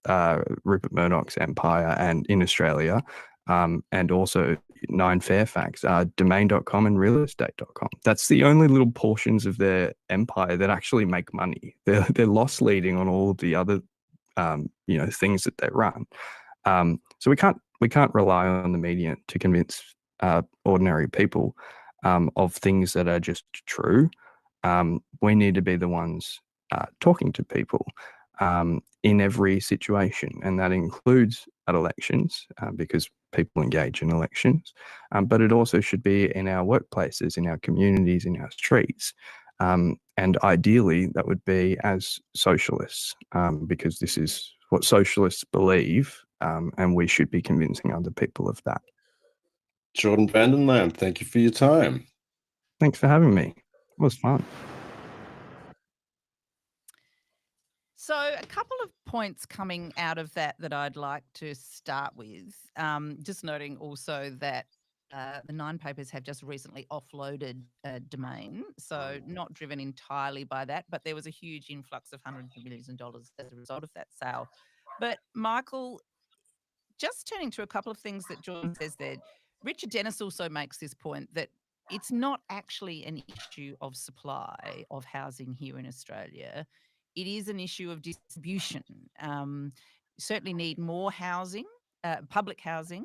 Rupert Murdoch's empire and in Australia, and also Nine Fairfax, Domain.com and realestate.com. That's the only little portions of their empire that actually make money. They're loss leading on all of the other you know, things that they run. So we can't rely on the media to convince ordinary people of things that are just true. We need to be the ones talking to people in every situation, and that includes at elections because people engage in elections, but it also should be in our workplaces, in our communities, in our streets. And ideally, that would be as socialists, because this is what socialists believe, and we should be convincing other people of that. Jordan Vandenland, thank you for your time. Thanks for having me. It was fun. So a couple of points coming out of that I'd like to start with. Just noting also that the Nine papers have just recently offloaded Domain, so not driven entirely by that, but there was a huge influx of hundreds of millions of dollars as a result of that sale. But Michael, just turning to a couple of things that Jordan says there, Richard Dennis also makes this point that it's not actually an issue of supply of housing here in Australia. It is an issue of distribution. Certainly need more housing, public housing,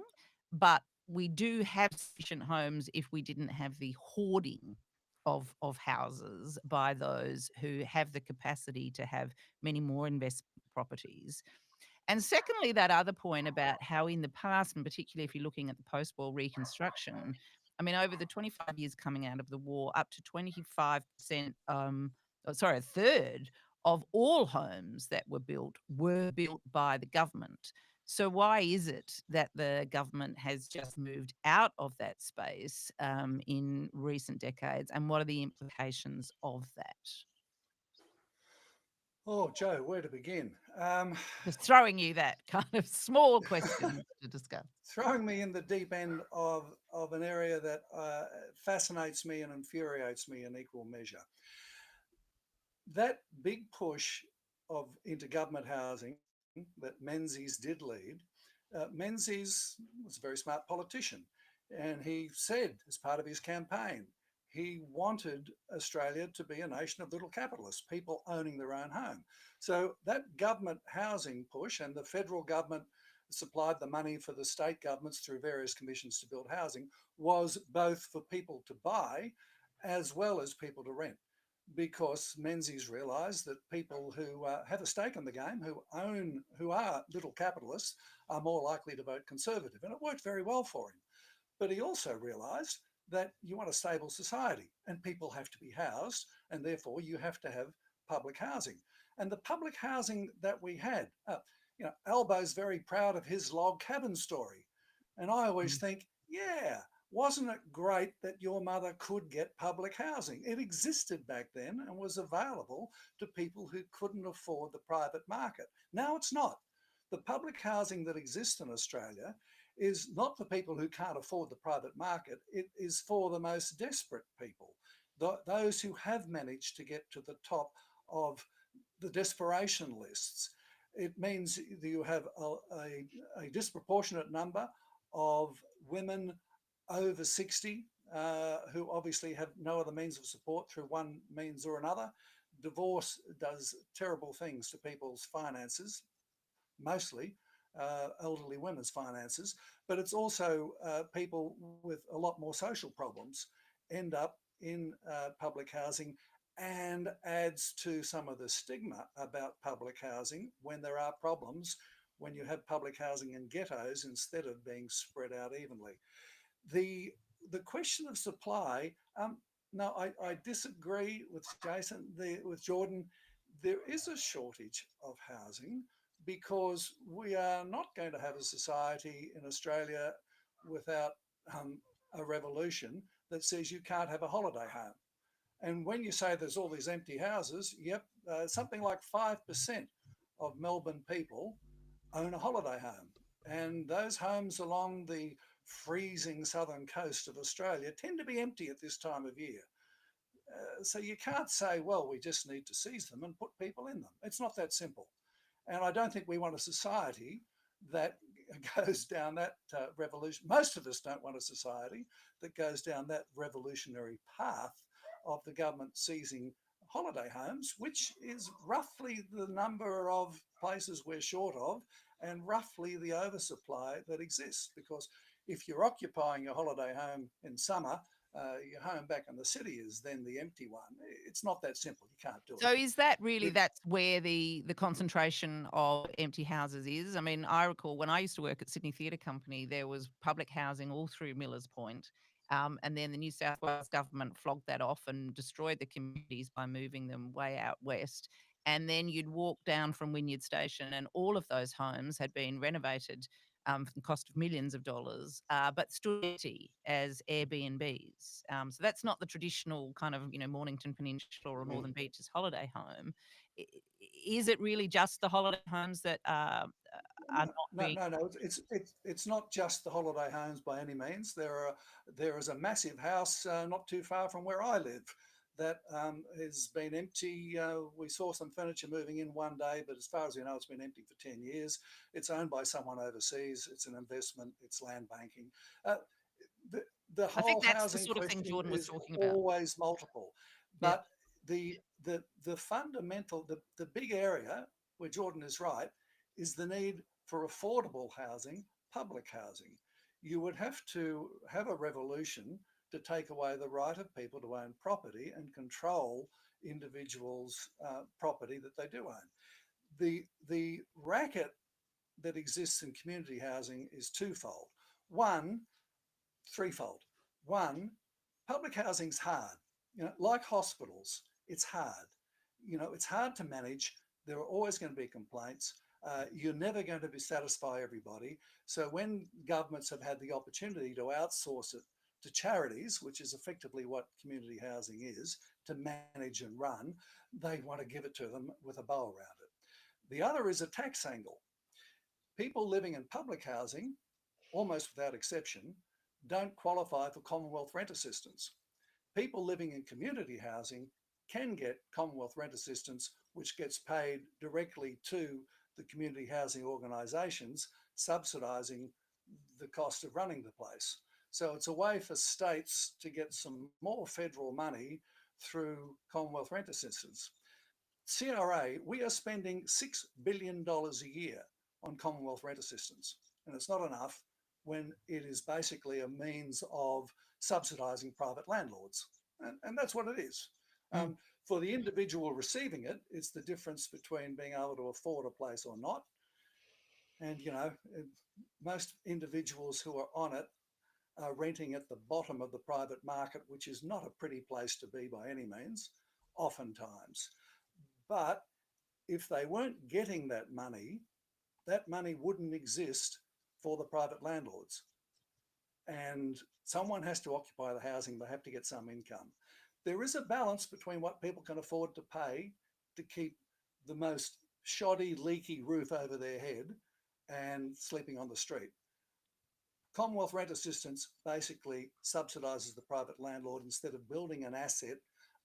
but we do have sufficient homes if we didn't have the hoarding of houses by those who have the capacity to have many more investment properties. And secondly, that other point about how in the past, and particularly if you're looking at the post-war reconstruction, I mean, over the 25 years coming out of the war, up to 25%, a third of all homes that were built by the government. So why is it that the government has just moved out of that space in recent decades, and what are the implications of that? Oh, Joe, where to begin? Just throwing you that kind of small question to discuss. Throwing me in the deep end of an area that fascinates me and infuriates me in equal measure. That big push into government housing that Menzies did lead, Menzies was a very smart politician, and he said as part of his campaign, he wanted Australia to be a nation of little capitalists, people owning their own home. So that government housing push, and the federal government supplied the money for the state governments through various commissions to build housing, was both for people to buy as well as people to rent. because Menzies realised that people who have a stake in the game, who are little capitalists, are more likely to vote Conservative. And it worked very well for him. But he also realised that you want a stable society and people have to be housed, and therefore you have to have public housing. And the public housing that we had, Albo's very proud of his log cabin story. And I always think, yeah, wasn't it great that your mother could get public housing? It existed back then and was available to people who couldn't afford the private market. Now it's not. The public housing that exists in Australia is not for people who can't afford the private market. It is for the most desperate people, those who have managed to get to the top of the desperation lists. It means that you have a disproportionate number of women over 60 who obviously have no other means of support through one means or another. Divorce does terrible things to people's finances, mostly elderly women's finances, but it's also people with a lot more social problems end up in public housing, and adds to some of the stigma about public housing when there are problems when you have public housing in ghettos instead of being spread out evenly. The question of supply, no, I disagree with Jason, with Jordan. There is a shortage of housing because we are not going to have a society in Australia without a revolution that says you can't have a holiday home. And when you say there's all these empty houses, yep, something like 5% of Melbourne people own a holiday home. And those homes along the freezing southern coast of Australia tend to be empty at this time of year. So you can't say, well, we just need to seize them and put people in them. It's not that simple. And I don't think we want a society that goes down that revolution. Most of us don't want a society that goes down that revolutionary path of the government seizing holiday homes, which is roughly the number of places we're short of and roughly the oversupply that exists. Because if you're occupying your holiday home in summer, your home back in the city is then the empty one. It's not that simple. You can't do it. So is that really, that's where the concentration of empty houses is? I mean, I recall when I used to work at Sydney Theatre Company, there was public housing all through Millers Point. And then the New South Wales government flogged that off and destroyed the communities by moving them way out west. And then you'd walk down from Wynyard Station and all of those homes had been renovated for the cost of millions of dollars, but stood empty as Airbnbs. So that's not the traditional kind of, Mornington Peninsula or Northern Beaches holiday home. Is it really just the holiday homes that are not being... No. It's not just the holiday homes by any means. There is a massive house not too far from where I live that has been empty. We saw some furniture moving in one day, but as far as we know, it's been empty for 10 years. It's owned by someone overseas. It's an investment. It's land banking. The whole I think that's housing the sort of thing question Jordan was is talking about. always multiple. But the fundamental, the big area where Jordan is right, is the need for affordable housing, public housing. You would have to have a revolution to take away the right of people to own property and control individuals' property that they do own. The racket that exists in community housing is threefold. One, public housing's hard. Like hospitals, it's hard. It's hard to manage. There are always going to be complaints. You're never going to satisfy everybody. So when governments have had the opportunity to outsource it to charities, which is effectively what community housing is, to manage and run, they want to give it to them with a bow around it. The other is a tax angle. People living in public housing, almost without exception, don't qualify for Commonwealth rent assistance. People living in community housing can get Commonwealth rent assistance, which gets paid directly to the community housing organisations, subsidising the cost of running the place. So it's a way for states to get some more federal money through Commonwealth rent assistance. CRA, we are spending $6 billion a year on Commonwealth rent assistance, and it's not enough when it is basically a means of subsidising private landlords. And that's what it is. For the individual receiving it, it's the difference between being able to afford a place or not. And, most individuals who are on it are renting at the bottom of the private market, which is not a pretty place to be by any means, oftentimes. But if they weren't getting that money wouldn't exist for the private landlords. And someone has to occupy the housing, they have to get some income. There is a balance between what people can afford to pay to keep the most shoddy, leaky roof over their head and sleeping on the street. Commonwealth Rent Assistance basically subsidises the private landlord instead of building an asset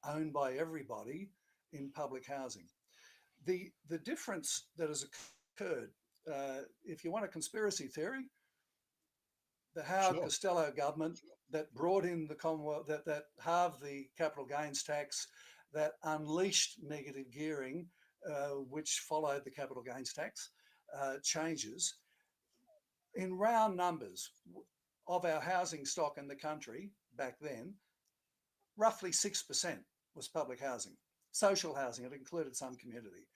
owned by everybody in public housing. The difference that has occurred, if you want a conspiracy theory, the Howard Sure. Costello government that brought in the Commonwealth, that halved the capital gains tax, that unleashed negative gearing, which followed the capital gains tax changes. In round numbers of our housing stock in the country back then, roughly 6% was public housing, social housing. It included some community.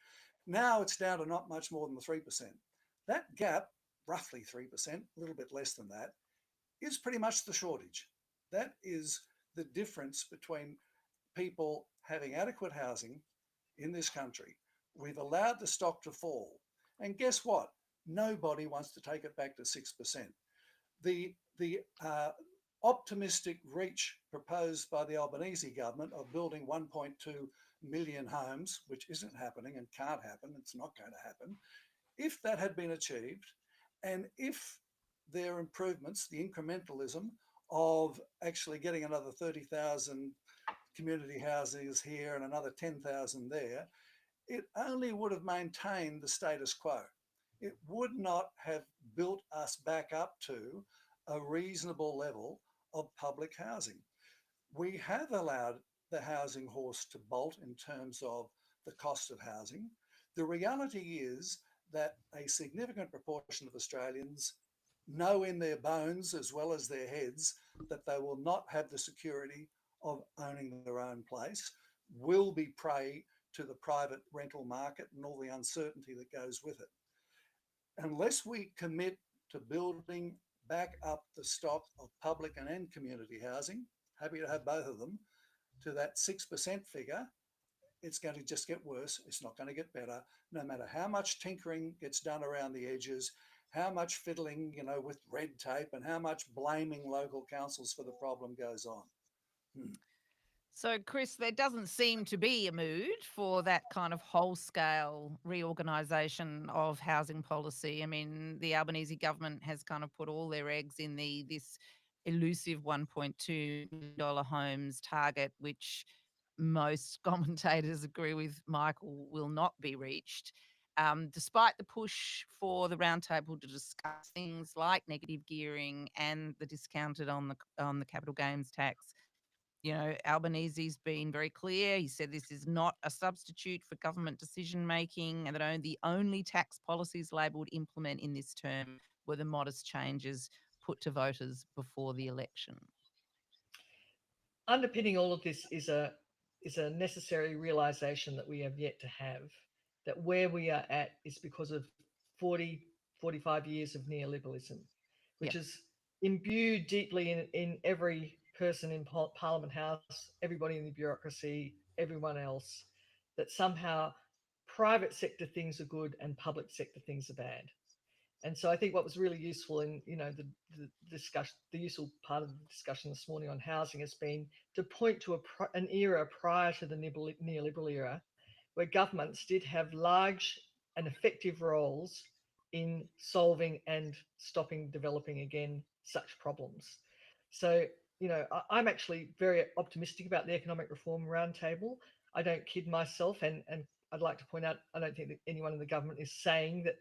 Now it's down to not much more than 3%. That gap, roughly 3%, a little bit less than that, is pretty much the shortage. That is the difference between people having adequate housing in this country. We've allowed the stock to fall. And guess what? Nobody wants to take it back to 6%. The optimistic reach proposed by the Albanese government of building 1.2 million homes, which isn't happening and can't happen, it's not going to happen, if that had been achieved, and if their improvements, the incrementalism of actually getting another 30,000 community houses here and another 10,000 there, it only would have maintained the status quo. It would not have built us back up to a reasonable level of public housing. We have allowed the housing horse to bolt in terms of the cost of housing. The reality is that a significant proportion of Australians know in their bones as well as their heads that they will not have the security of owning their own place, will be prey to the private rental market and all the uncertainty that goes with it. Unless we commit to building back up the stock of public and community housing, happy to have both of them, to that 6% figure, it's going to just get worse. It's not going to get better, no matter how much tinkering gets done around the edges, how much fiddling, with red tape, and how much blaming local councils for the problem goes on. So, Chris, there doesn't seem to be a mood for that kind of whole-scale reorganisation of housing policy. I mean, the Albanese government has kind of put all their eggs in this elusive $1.2 million homes target, which most commentators agree with Michael will not be reached. Despite the push for the Roundtable to discuss things like negative gearing and the discounted on the capital gains tax. Albanese's been very clear. He said this is not a substitute for government decision making, and that the only tax policies labelled implement in this term were the modest changes put to voters before the election. Underpinning all of this is a necessary realisation that we have yet to have, that where we are at is because of 45 years of neoliberalism, which is imbued deeply in every person in Parliament House, everybody in the bureaucracy, everyone else, that somehow private sector things are good and public sector things are bad. And so I think what was really useful in the discussion, the useful part of the discussion this morning on housing has been to point to an era prior to the neoliberal era, where governments did have large and effective roles in solving and stopping developing again such problems. So I'm actually very optimistic about the Economic Reform Roundtable. I don't kid myself, and I'd like to point out, I don't think that anyone in the government is saying that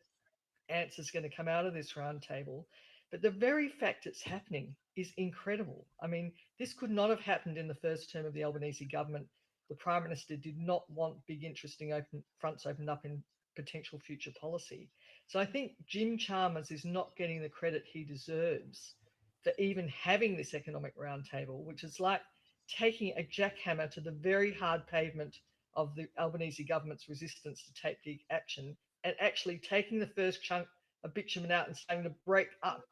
answers going to come out of this roundtable, but the very fact it's happening is incredible. I mean, this could not have happened in the first term of the Albanese government. The Prime Minister did not want big, interesting fronts opened up in potential future policy. So I think Jim Chalmers is not getting the credit he deserves for even having this economic roundtable, which is like taking a jackhammer to the very hard pavement of the Albanese government's resistance to take big action, and actually taking the first chunk of bitumen out and starting to break up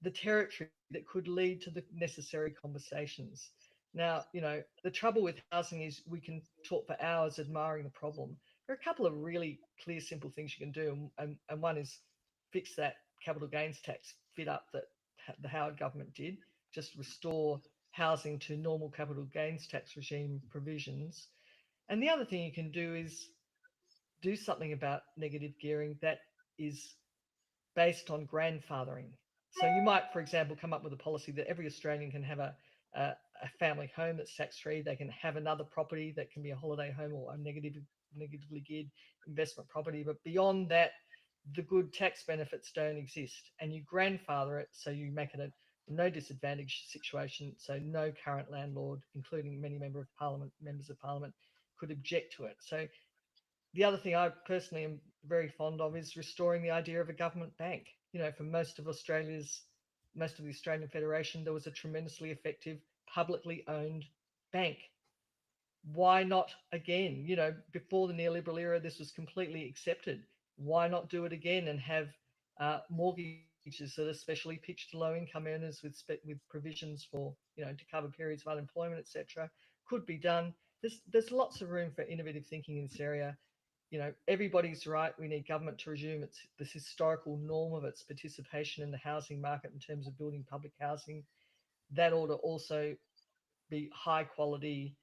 the territory that could lead to the necessary conversations. Now, the trouble with housing is we can talk for hours admiring the problem. There are a couple of really clear, simple things you can do, and one is fix that capital gains tax fit up that the Howard government did, just restore housing to normal capital gains tax regime provisions. And the other thing you can do is do something about negative gearing that is based on grandfathering. So you might, for example, come up with a policy that every Australian can have a family home that's tax-free. They can have another property that can be a holiday home or a negatively geared investment property. But beyond that, the good tax benefits don't exist. And you grandfather it, so you make it a no disadvantage situation. So no current landlord, including many members of parliament, could object to it. So the other thing I personally am very fond of is restoring the idea of a government bank. For most of the Australian Federation, there was a tremendously effective publicly owned bank. Why not again? Before the neoliberal era, this was completely accepted. Why not do it again and have mortgages that are specially pitched to low-income earners with provisions for, to cover periods of unemployment, etc. Could be done. There's lots of room for innovative thinking in this area. Everybody's right. We need government to resume this historical norm of its participation in the housing market in terms of building public housing. That ought to also be high quality,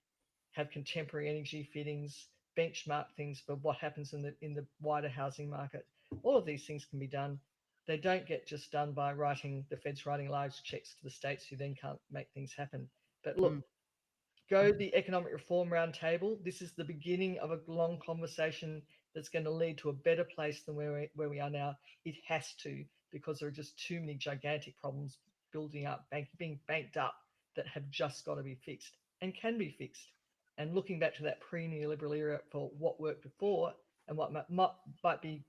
have contemporary energy fittings, benchmark things for what happens in the wider housing market. All of these things can be done. They don't get just done by the Fed's writing large checks to the states who then can't make things happen. But look, go to the Economic Reform Roundtable. This is the beginning of a long conversation that's going to lead to a better place than where we are now. It has to, because there are just too many gigantic problems building up, being banked up, that have just got to be fixed and can be fixed. And looking back to that pre-neoliberal era for what worked before and what might be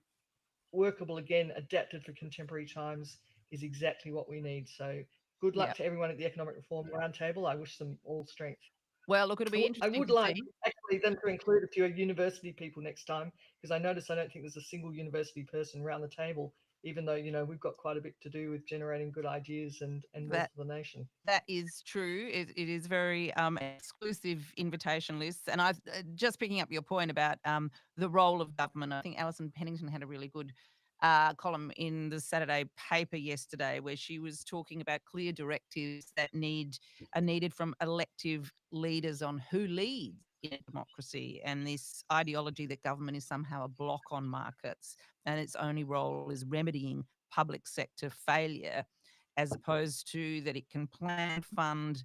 workable again, adapted for contemporary times, is exactly what we need. So good luck to everyone at the Economic Reform Roundtable. I wish them all strength. Well, look, it'll be interesting. I would like actually them to include a few university people next time, because I notice I don't think there's a single university person around the table, even though we've got quite a bit to do with generating good ideas and wealth for the nation. That is true. It is very exclusive invitation lists. And I just picking up your point about the role of government. I think Alison Pennington had a really good column in the Saturday paper yesterday, where she was talking about clear directives that are needed from elective leaders on who leads in a democracy, and this ideology that government is somehow a block on markets and its only role is remedying public sector failure, as opposed to that it can plan, fund,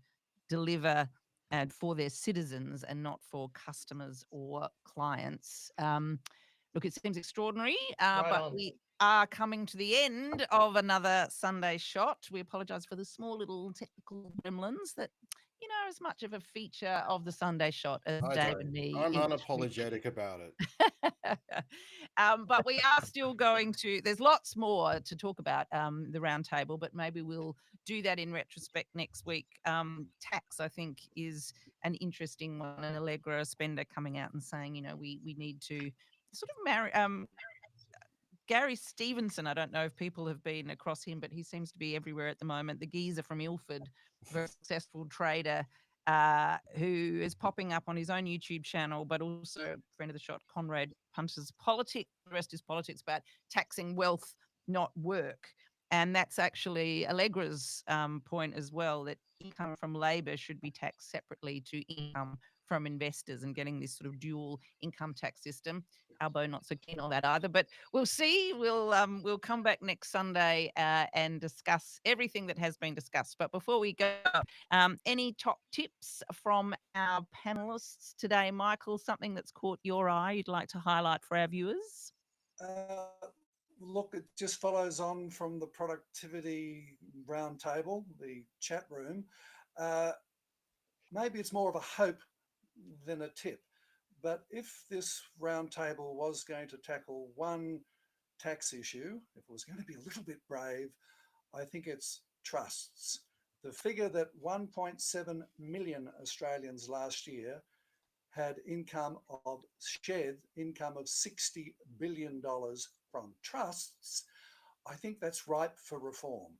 deliver, and for their citizens and not for customers or clients. Look, it seems extraordinary, but we are coming to the end of another Sunday Shot. We apologise for the small little technical gremlins that, are as much of a feature of the Sunday Shot as Dave and me. I'm unapologetic about it. But we are still going to, there's lots more to talk about the roundtable, but maybe we'll do that in retrospect next week. Tax, I think, is an interesting one. And Allegra Spender coming out and saying, we need to sort of marry Gary Stevenson. I don't know if people have been across him, but he seems to be everywhere at the moment. The geezer from Ilford, very successful trader who is popping up on his own YouTube channel, but also friend of the shot, Conrad Punter's Politics. The rest is politics about taxing wealth, not work. And that's actually Allegra's point as well, that income from labour should be taxed separately to income from investors, and getting this sort of dual income tax system. Albo not so keen on that either, but we'll see. We'll come back next Sunday and discuss everything that has been discussed. But before we go, any top tips from our panelists today, Michael? Something that's caught your eye you'd like to highlight for our viewers? Look, it just follows on from the productivity roundtable, the chat room. Maybe it's more of a hope than a tip. But if this roundtable was going to tackle one tax issue, if it was going to be a little bit brave, I think it's trusts. The figure that 1.7 million Australians last year had shared income of $60 billion from trusts, I think that's ripe for reform.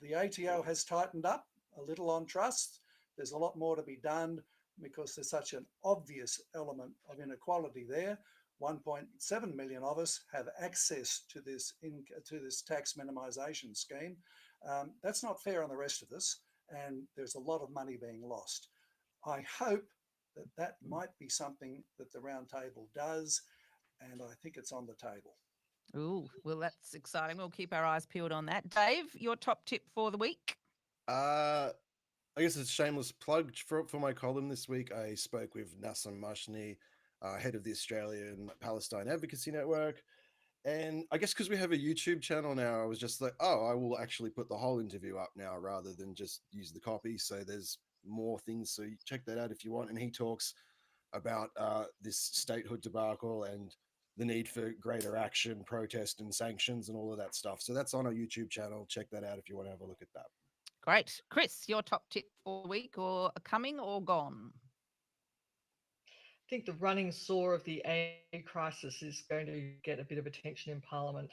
The ATO has tightened up a little on trusts. There's a lot more to be done because there's such an obvious element of inequality there. 1.7 million of us have access to this tax minimisation scheme. That's not fair on the rest of us, and there's a lot of money being lost. I hope that might be something that the Roundtable does, and I think it's on the table. Ooh, well, that's exciting. We'll keep our eyes peeled on that. Dave, your top tip for the week? I guess it's a shameless plug for my column this week. I spoke with Nassim Mashni, head of the Australian Palestine Advocacy Network. And I guess because we have a YouTube channel now, I was just like, oh, I will actually put the whole interview up now rather than just use the copy. So there's more things. So check that out if you want. And he talks about this statehood debacle and the need for greater action, protest and sanctions and all of that stuff. So that's on our YouTube channel. Check that out if you want to have a look at that. Great. Chris, your top tip for the week, or coming or gone? I think the running sore of the AU crisis is going to get a bit of attention in Parliament.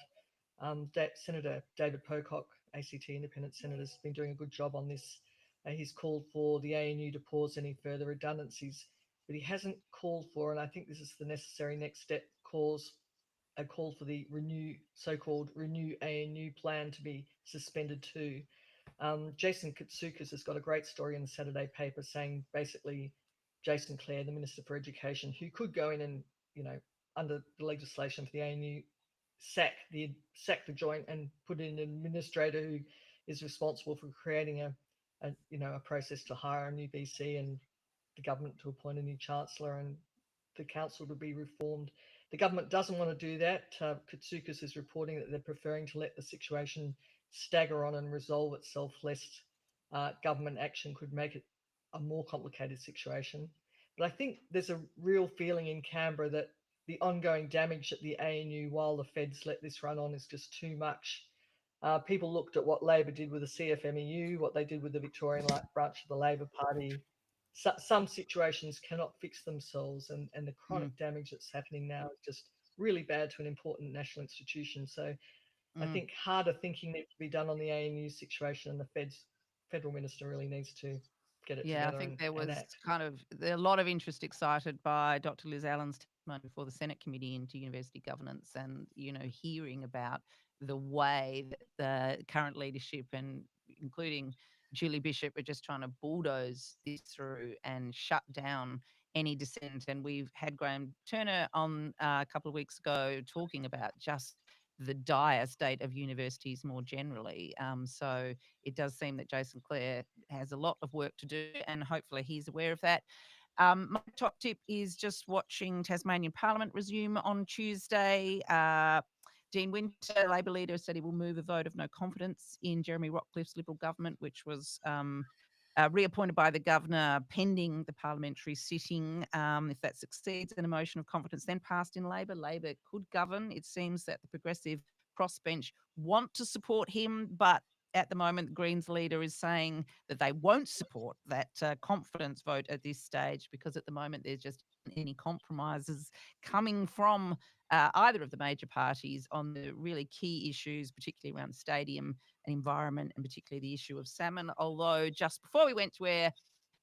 Senator David Pocock, ACT Independent Senator, has been doing a good job on this. He's called for the ANU to pause any further redundancies, but he hasn't called for, and I think this is the necessary next step, a call for the so-called Renew ANU plan to be suspended too. Jason Katsoukas has got a great story in the Saturday paper saying basically Jason Clare, the Minister for Education, who could go in and, under the legislation for the ANU, sack the joint and put in an administrator who is responsible for creating a process to hire a new BC and the government to appoint a new chancellor and the council to be reformed. The government doesn't want to do that. Katsoukas is reporting that they're preferring to let the situation stagger on and resolve itself, lest government action could make it a more complicated situation. But I think there's a real feeling in Canberra that the ongoing damage at the ANU while the feds let this run on is just too much. People looked at what Labor did with the CFMEU, what they did with the Victorian branch of the Labor Party. Some situations cannot fix themselves, and the chronic damage that's happening now is just really bad to an important national institution. So I think harder thinking needs to be done on the ANU situation, and the federal minister really needs to get it together. I think there was act. a lot of interest excited by Dr. Liz Allen's testimony before the Senate Committee into University Governance, and hearing about the way that the current leadership, and including Julie Bishop, are just trying to bulldoze this through and shut down any dissent. And we've had Graham Turner on a couple of weeks ago talking about just the dire state of universities more generally. So it does seem that Jason Clare has a lot of work to do, and hopefully he's aware of that. My top tip is just watching Tasmanian Parliament resume on Tuesday. Dean Winter, Labor leader, said he will move a vote of no confidence in Jeremy Rockcliffe's Liberal government, which was reappointed by the governor pending the parliamentary sitting. If that succeeds, then a motion of confidence then passed in Labor. Labor could govern. It seems that the Progressive crossbench want to support him, but at the moment, the Greens leader is saying that they won't support that confidence vote at this stage, because at the moment there's just any compromises coming from either of the major parties on the really key issues, particularly around the stadium and environment, and particularly the issue of salmon. Although just before we went to air,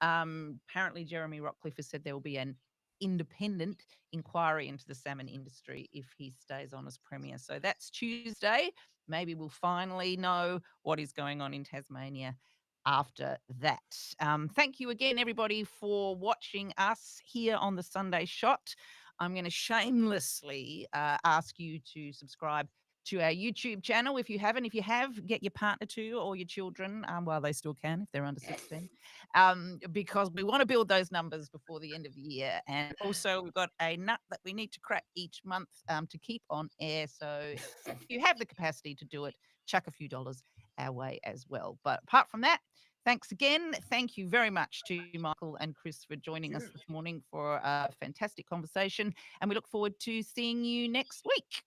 apparently Jeremy Rockcliffe has said there will be an independent inquiry into the salmon industry if he stays on as Premier. So that's Tuesday. Maybe we'll finally know what is going on in Tasmania after that. Thank you again, everybody, for watching us here on the Sunday Shot. I'm going to shamelessly ask you to subscribe to our YouTube channel if you haven't. If you have, get your partner to, or your children, while they still can, if they're under 16, because we want to build those numbers before the end of the year. And also, we've got a nut that we need to crack each month to keep on air. So if you have the capacity to do it, chuck a few dollars our way as well. But apart from that, thanks again. Thank you very much to Michael and Chris for joining us this morning for a fantastic conversation. And we look forward to seeing you next week.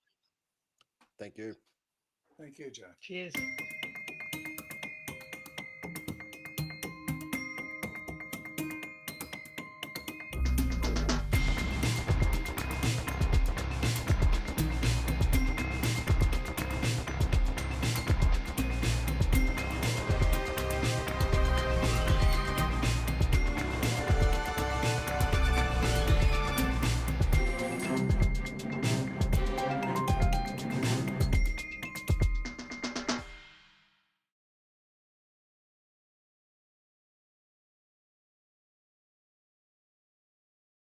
Thank you. Thank you, Joe. Cheers.